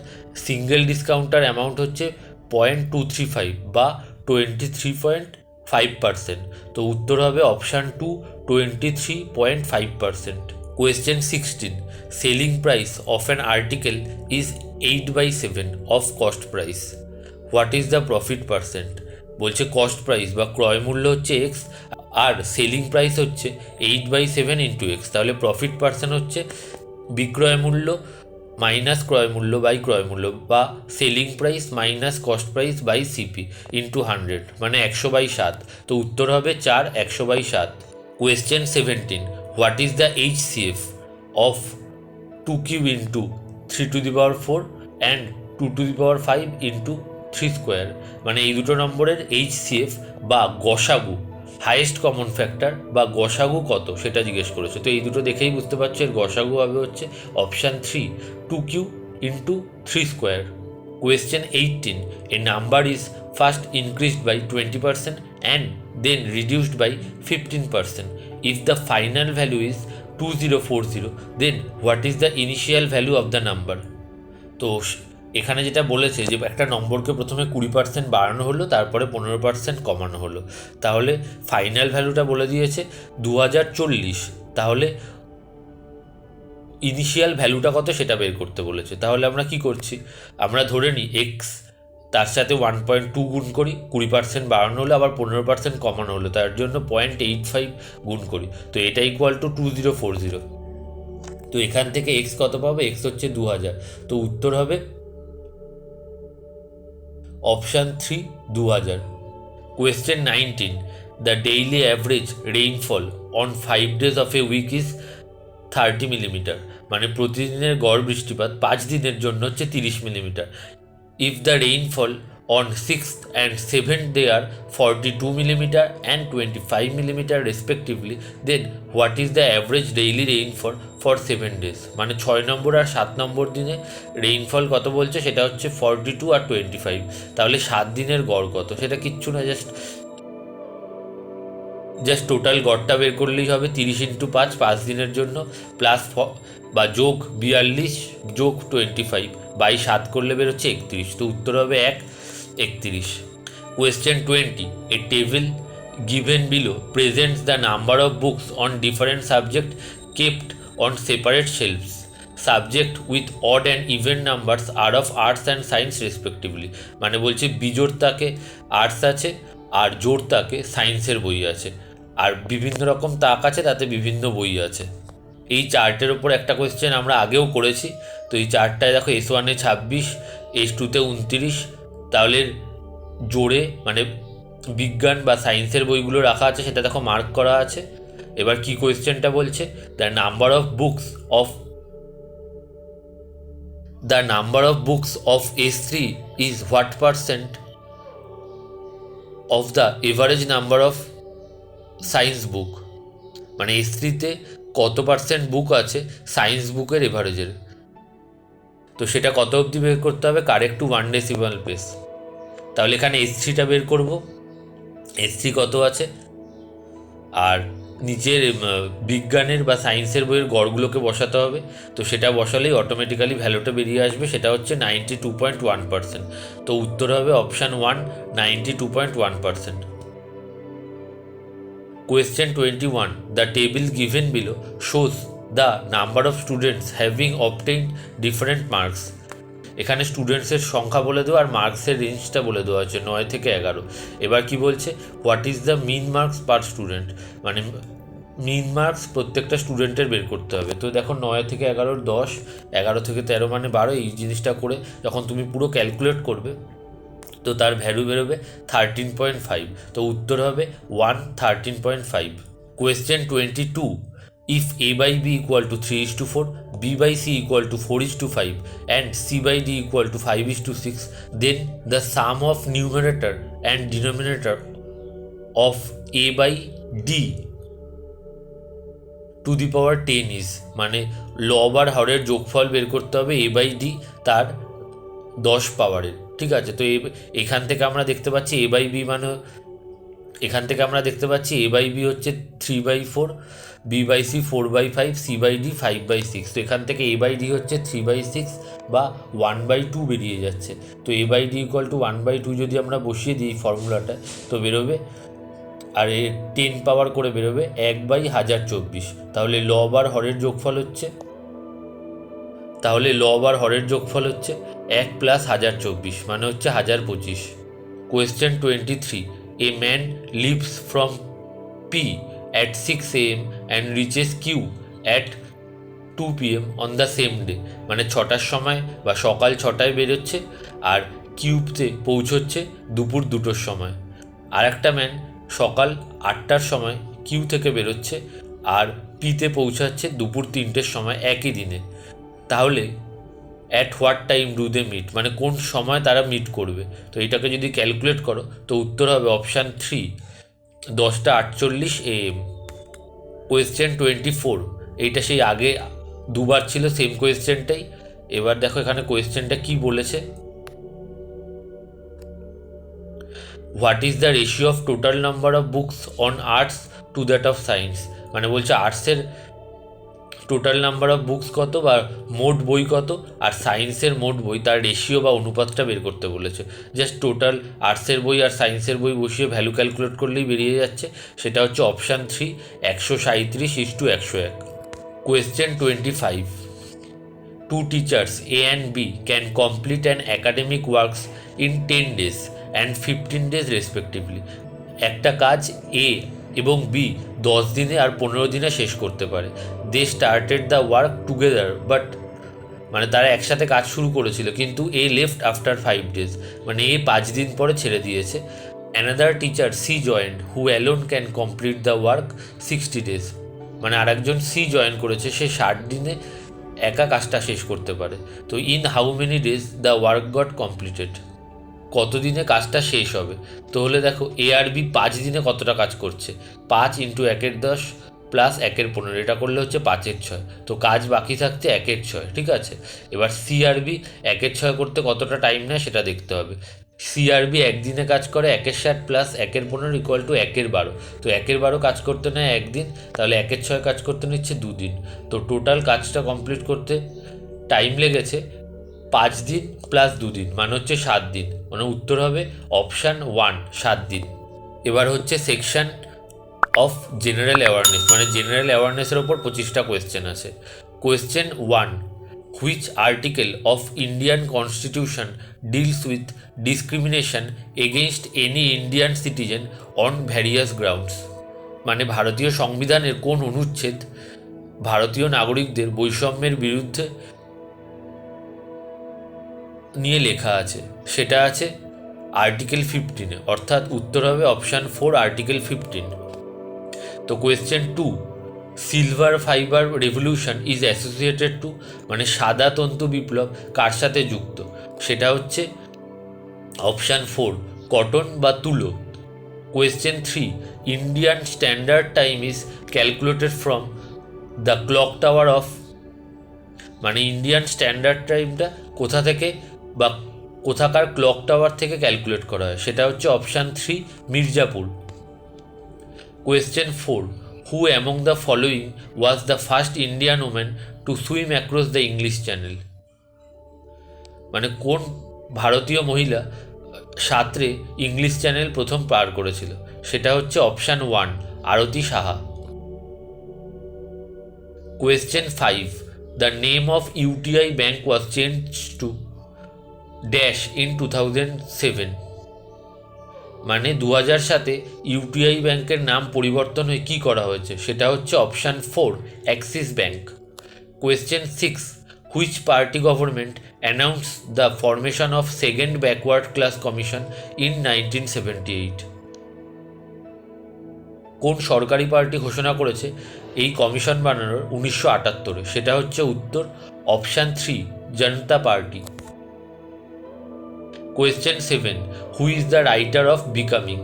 সিঙ্গেল ডিসকাউন্টার অ্যামাউন্ট হচ্ছে 0.235 বা 23.5%। তো উত্তর হবে option 2, 23.5%। Question 16. Selling price of an article is 8/7 of cost price. What is the profit percent? বলছে কস্ট প্রাইস বা ক্রয় মূল্য হচ্ছে x আর সেলিং প্রাইস হচ্ছে 8/7 ইন্টু এক্স, তাহলে প্রফিট পার্সেন্ট হচ্ছে বিক্রয় মূল্য মাইনাস ক্রয় মূল্য বাই ক্রয় মূল্য বা selling price minus cost price by CP into 100, মানে 100/7। তো উত্তর হবে 4, 100/7। Question 17. What is the HCF of 2 cube into 3⁴ and 2⁵ into 3 square? মানে এই দুটো নম্বরের HCF বা গসাগু, হাইয়েস্ট কমন ফ্যাক্টর বা গসাগু কত, সেটা জিজ্ঞেস করেছে। তো এই দুটো দেখেই বুঝতে পারছো এর গসাগু হবে হচ্ছে option 3, 2 into 3 square. Question 18. A number is first increased by 20% and then reduced by 15%. If the final value is 2040, then what is the initial value of the number? তো এখানে যেটা বলেছে যে একটা নম্বরকে প্রথমে 20% বাড়ানো হলো, তারপরে 15% কমানো হলো, তাহলে ফাইনাল ভ্যালুটা বলে দিয়েছে 2040, তাহলে ইনিশিয়াল ভ্যালুটা কত সেটা বের করতে বলেছে। তাহলে আমরা কি করছি, আমরা ধরে নিই এক্স, তার সাথে 1.2 গুণ করি, 20% বাড়ানো হলো আবার 15% কমানো হলো, তার জন্য 0.85 গুণ করি, তো এটা ইকুয়াল টু 2040। তো এখান থেকে এক্স কত পাবো, এক্স হচ্ছে 2000, তো উত্তর হবে option 3, 2000। Question 19. The daily average rainfall on 5 days of a week is 30 millimetre, মানে প্রতিদিনের গড় বৃষ্টিপাত 5 দিনের জন্য হচ্ছে 30 millimetre. If the rainfall on 6th and 7th day are 42 millimeter and 25 millimeter respectively, then what is the average daily rainfall for 7 days? মানে 6 নম্বর আর 7 নম্বর দিনে rainfall কত বলছে, সেটা হচ্ছে 42 আর 25, তাহলে 7 দিনের গড় কত, সেটা কিচ্ছু না, জাস্ট টোটাল গড়টা বের করলেই হবে। 30 ইন্টু 5, 5 দিনের জন্য, প্লাস বা যোগ 42 যোগ 25 বাই 7 করলে বেরোচ্ছে 31, তো উত্তর হবে 1, 31। Question 20. A table given below presents the number of books on different subjects kept on separate shelves. Subject with odd and even numbers are of arts and science respectively. মানে বলছে বিজোড় তাকে আর্টস আছে আর জোড় তাকে সায়েন্সের বই আছে, আর বিভিন্ন রকম তাক আছে, তাতে বিভিন্ন বই আছে। এই চার্টের ওপর একটা কোয়েশ্চেন আমরা আগেও করেছি, তো এই চার্টটায় দেখো S1-এ 26, S2-তে 29, তাহলে জোড়ে মানে বিজ্ঞান বা সায়েন্সের বইগুলো রাখা আছে, সেটা দেখো মার্ক করা আছে। এবার কি কোয়েশ্চেনটা বলছে, the number of books of S3 is what percent of the average number of science বুক? মানে S3-তে কত পার্সেন্ট বুক আছে সায়েন্স বুকের এভারেজের, তো সেটা কত অবধি বের করতে হবে, কারেক্ট টু 1 ডেসিমাল প্লেস। তাহলে এখানে S3টা বের করব, S3 কত আছে, আর নিচের বিজ্ঞানের বা সায়েন্সের বইয়ের গড়গুলোকে বসাতে হবে, তো সেটা বসালেই অটোমেটিক্যালি ভ্যালুটা বেরিয়ে আসবে, সেটা হচ্ছে 92.1%। তো উত্তর হবে option 1, 92.1%। Question 21. The table given below shows the number of students having obtained different marks. এখানে স্টুডেন্টসের সংখ্যা বলে দেওয়া আর মার্কসের রেঞ্জটা বলে দেওয়া হচ্ছে 9 থেকে 11। এবার কি বলছে, what is the mean marks per student, মানে মিন মার্কস প্রত্যেকটা স্টুডেন্টের বের করতে হবে। তো দেখো 9 থেকে 11 10, 11 থেকে 13 মানে 12, এই জিনিসটা করে যখন তুমি পুরো ক্যালকুলেট করবে তো তার ভ্যালু বেরোবে 13.5, তো উত্তর হবে 1, 13.5। Question 22. if A by B equal to 3:4, B by C equal to 4:5 and C by D equal to 5:6, then the sum of numerator and denominator of A by D to the power 10 is, মানে লব আর হরের যোগফল বের করতে হবে A by D তার 10 পাওয়ারের। ঠিক আছে, তো এখান থেকে আমরা দেখতে পাচ্ছি A by B মানে A by B হচ্ছে 3/4, B by C 4/5, C by D 5/6। তো এখান থেকে A by D হচ্ছে 3/6 বা 1/2 বেরিয়ে যাচ্ছে। তো A by D equal to 1/2 যদি আমরা বসিয়ে দিই ফর্মুলাটা, তো বেরোবে, আর 10 পাওয়ার করে বেরোবে 1/1024। তাহলে লব আর হরের যোগফল হচ্ছে 1 + 1024 মানে হচ্ছে 1025। Question 23. A man leaves from P at 6 AM and reaches Q at 2 PM on the same day, মানে 6টার সময় বা সকাল 6টায় বেরোচ্ছে আর কিউতে পৌঁছচ্ছে দুপুর 2টোর সময়। আর একটা ম্যান সকাল 8টার সময় কিউ থেকে বেরোচ্ছে আর পিতে পৌঁছাচ্ছে দুপুর 3টের সময় একই দিনে। তাহলে at what time do they meet, মানে কোন সময় তারা মিট করবে। তো এটাকে যদি ক্যালকুলেট করো তো উত্তর হবে অপশান 3, 10:48 AM। কোয়েশ্চেন 24, এইটা সেই আগে দুবার ছিল সেম কোয়েশ্চেনটাই। এবার দেখো এখানে কোয়েশ্চেনটা কি বলেছে। What is the ratio of total number of books on arts to that of science, মানে বলছে আর্টসের টোটাল নাম্বার অফ বুকস কত বা মোট বই কত, আর সায়েন্সের মোট বই তার রেশিও বা অনুপাতটা বের করতে বলেছে। জাস্ট টোটাল আর্টসের বই আর সায়েন্সের বই বসিয়ে ভ্যালু ক্যালকুলেট করলেই বেরিয়ে যাচ্ছে। সেটা হচ্ছে option 3, 137:101। Question 25. Two teachers A and B can complete an academic works in 10 days and 15 days respectively. একটা কাজ A এবং B 10 দিনে আর 15 দিনে শেষ করতে পারে। They started the work together but, মানে তারা একসাথে কাজ শুরু করেছিল কিন্তু এ লেফট আফটার 5 days, মানে এ 5 দিন পরে ছেড়ে দিয়েছে। Another teacher C joined who alone can complete the work 60 days, মানে আরেকজন সি জয়েন করেছে, সে 60 দিনে একা কাজটা শেষ করতে পারে। তো in how many days the work goat completed, কত দিনে কাজটা শেষ হবে। তো হলে দেখো এ আর বি 5 দিনে কতটা কাজ করছে, 5 × 1/10 প্লাস 1/15, এটা করলে হচ্ছে 5/6। তো কাজ বাকি থাকছে 1/6, ঠিক আছে। এবার সি আর বি 1/6 করতে কতটা টাইম নেয় সেটা দেখতে হবে। সি আর বি একদিনে কাজ করে 1/60 প্লাস 1/15 ইকুয়াল টু 1/12। তো 1/12 কাজ করতে নেয় একদিন, তাহলে 1/6 কাজ করতে নিচ্ছে 2 দিন। তো টোটাল কাজটা কমপ্লিট করতে টাইম লেগেছে 5 দিন প্লাস 2 দিন, মানে হচ্ছে 7 দিন, মানে উত্তর হবে অপশান 1, 7 দিন। এবার হচ্ছে সেকশন অফ জেনারেল অ্যাওয়ারনেস, মানে জেনারেল অ্যাওয়ারনেসের ওপর 25টা কোয়েশ্চেন আছে। Question 1, which article of Indian constitution deals with discrimination against any Indian citizen on various grounds, মানে ভারতীয় সংবিধানের কোন অনুচ্ছেদ ভারতীয় নাগরিকদের বৈষম্যের বিরুদ্ধে নিয়ে লেখা আছে। সেটা আছে আর্টিকেল 15, অর্থাৎ উত্তর হবে অপশান 4, আর্টিকেল 15। তো question 2, silver fibre revolution is associated to, মানে সাদা তন্তু বিপ্লব কার সাথে যুক্ত, সেটা হচ্ছে অপশান 4, কটন বা তুলো। Question 3, Indian standard time is calculated from the clock tower of, মানে ইন্ডিয়ান স্ট্যান্ডার্ড টাইমটা কোথা থেকে বা কোথাকার ক্লক টাওয়ার থেকে ক্যালকুলেট করা হয়, সেটা হচ্ছে option 3, Mirzapur. Question 4, who among the following was the first Indian woman to swim across the English channel, মানে কোন ভারতীয় মহিলা সাঁতরে ইংলিশ চ্যানেল প্রথম পার করেছিল, সেটা হচ্ছে option 1, Arati Saha. Question 5, the name of UTI bank was change to dash in 2007, মানে 2007 UTI ব্যাংকের নাম পরিবর্তন হয়ে কী করা হয়েছে, সেটা হচ্ছে option 4, Axis bank. Question 6, which party government announce the formation of second backward class commission in 1978, কোন সরকারি পার্টি ঘোষণা করেছে এই কমিশন বানানোর 1978-এ? সেটা হচ্ছে উত্তর option 3, Janata party. Question 7, who is the writer of becoming?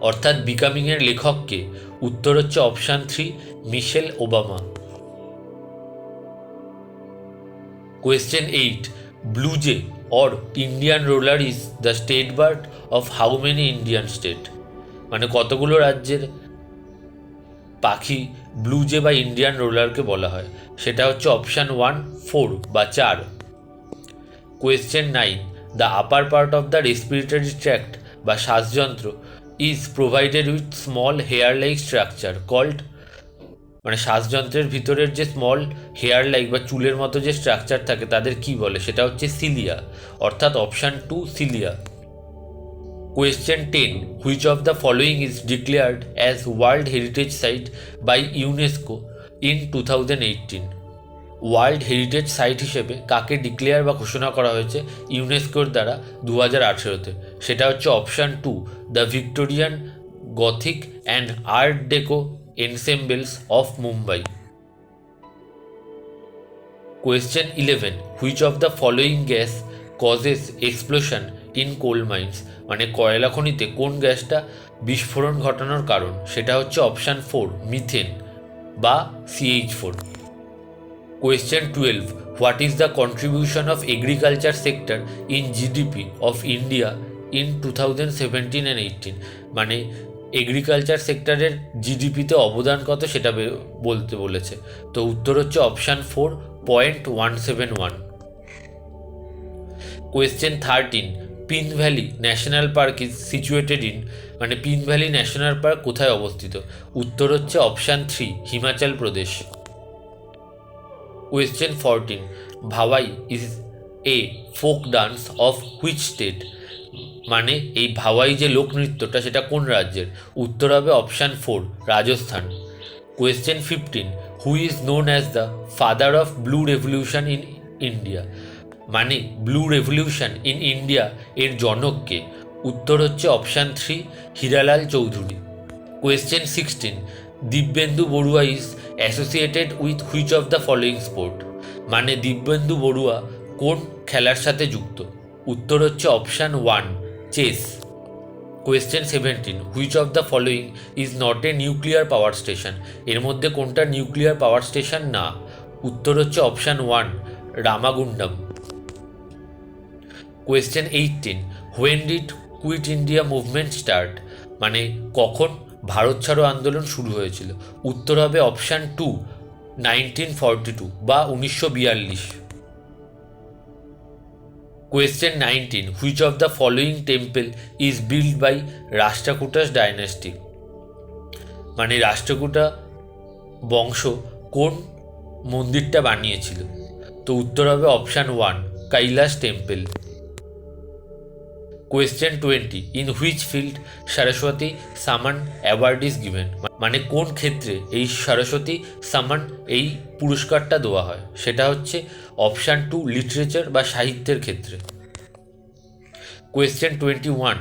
অর্থাৎ বিকামিংয়ের লেখককে? উত্তর হচ্ছে option 3, Michelle Obama. Question 8, blue jay or Indian roller is the state bird of how many Indian state? মানে কতগুলো রাজ্যের পাখি ব্লু জে বা ইন্ডিয়ান রোলারকে বলা হয়? সেটা হচ্ছে অপশান 1, 4 বা 4। Question 9, the upper part of the respiratory tract বা শ্বাসযন্ত্র is provided with small hair like structure called? মানে শ্বাসযন্ত্রের ভিতরের যে স্মল হেয়ার লাইক বা চুলের মতো যে স্ট্রাকচার থাকে তাদের কি বলে? সেটা হচ্ছে সিলিয়া, অর্থাৎ option 2, cilia. Question 10, which of the following is declared as world heritage site by UNESCO in 2018? World heritage site হিসেবে কাকে ডিক্লেয়ার বা ঘোষণা করা হয়েছে ইউনেস্কোর দ্বারা 2018-তে? সেটা হচ্ছে option 2, the Victorian Gothic and Art Deco ensembles of Mumbai. Question 11, which of the following gas causes explosion in coal mines? মানে কয়লা খনিতে কোন গ্যাসটা বিস্ফোরণ ঘটানোর কারণ? সেটা হচ্ছে অপশান 4, মিথেন বা CH4। Question 12, what is the contribution of agriculture sector in GDP of India in 2017 and 18? মানে এগ্রিকালচার সেক্টরের জিডিপিতে অবদান কত সেটা বলতে বলেছে। তো উত্তর হচ্ছে option 4, 0.171। Question 13, Pin Valley National Park is situated in? মানে পিন ভ্যালি ন্যাশনাল পার্ক কোথায় অবস্থিত? উত্তর হচ্ছে option 3, Himachal Pradesh. Question 14, Bhawai is a folk dance of which state? মানে এই ভাওয়াই যে লোকনৃত্যটা সেটা কোন রাজ্যের? উত্তর হবে option 4, Rajasthan. Question 15, who is known as the father of blue revolution in India? মানে ব্লু রেভলিউশন ইন ইন্ডিয়া এর জনককে? উত্তর হচ্ছে option 3, Hiralal Chowdhury. Question 16, Dibyendu Barua is associated with which of the following sport? মানে দিব্যেন্দু বড়ুয়া কোন খেলার সাথে যুক্ত? উত্তর হচ্ছে option 1, chess. Question 17, which of the following is not a nuclear power station? এর মধ্যে কোনটা নিউক্লিয়ার পাওয়ার স্টেশন না? উত্তর হচ্ছে option 1, Ramagundam. Question 18, when did Quit India Movement start? মানে কখন ভারত ছাড়ো আন্দোলন শুরু হয়েছিল? উত্তর হবে অপশান 2, 1942 বা 1942। Question 19, which of the following temple is build by Rashtrakutas dynasty? মানে রাষ্ট্রকূটা বংশ কোন মন্দিরটা বানিয়েছিল? তো উত্তর হবে option 1, Kailash temple. Question 20, in which field Saraswati Samman award is given? মানে কোন ক্ষেত্রে এই সরস্বতী সামান এই পুরস্কারটা দেওয়া হয়? সেটা হচ্ছে অপশান 2, লিটারেচার বা সাহিত্যের ক্ষেত্রে। Question 21,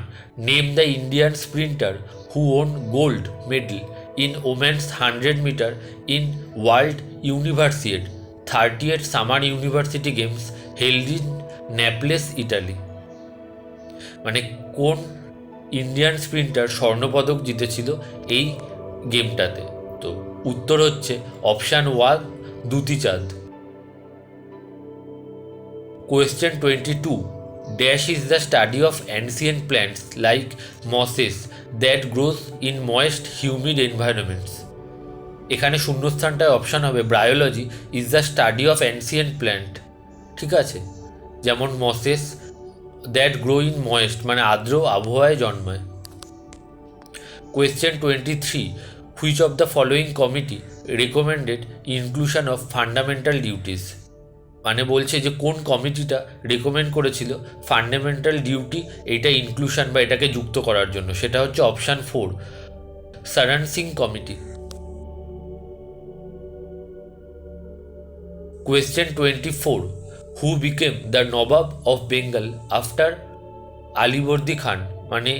name the Indian sprinter who won gold medal in women's 100 metre in world universiade 30th summer university games held in Naples, Italy? মানে কোন ইন্ডিয়ান স্প্রিন্টার স্বর্ণপদক জিতেছিল এই গেমটাতে? তো উত্তর হচ্ছে option 1, Dutee Chand. Question 22, dash is the study of ancient plants like mosses that grows in moist humid environments? এখানে শূন্যস্থানটায় অপশান হবে bryology is the study of ancient plant. ঠিক আছে, যেমন mosses that grow in moist মানে আর্দ্র আবহাওয়ায় জন্মায়। Question 23, which of the following committee recommended inclusion of fundamental duties? মানে বলছে যে কোন কমিটিটা রেকমেন্ড করেছিল ফান্ডামেন্টাল ডিউটি এইটা ইনক্লুশন বা এটাকে যুক্ত করার জন্য? সেটা হচ্ছে option 4, Swaran Singh committee. Question 24, who became the nawab of Bengal after Alivardi Khan? মানে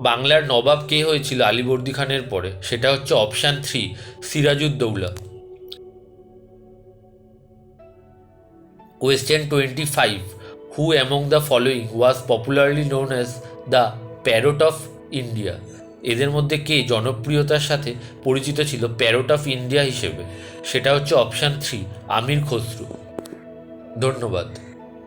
বাংলার নবাব কে হয়েছিল আলীবর্দী খানের পরে? সেটা হচ্ছে option 3, Sirajuddaulah. Question 25. Who among the following was popularly known as the Parrot of India? এদের মধ্যে কে জনপ্রিয়তার সাথে পরিচিত ছিল প্যারট অফ ইন্ডিয়া হিসেবে? সেটা হচ্ছে অপশান 3, আমির খসরু। ধন্যবাদ।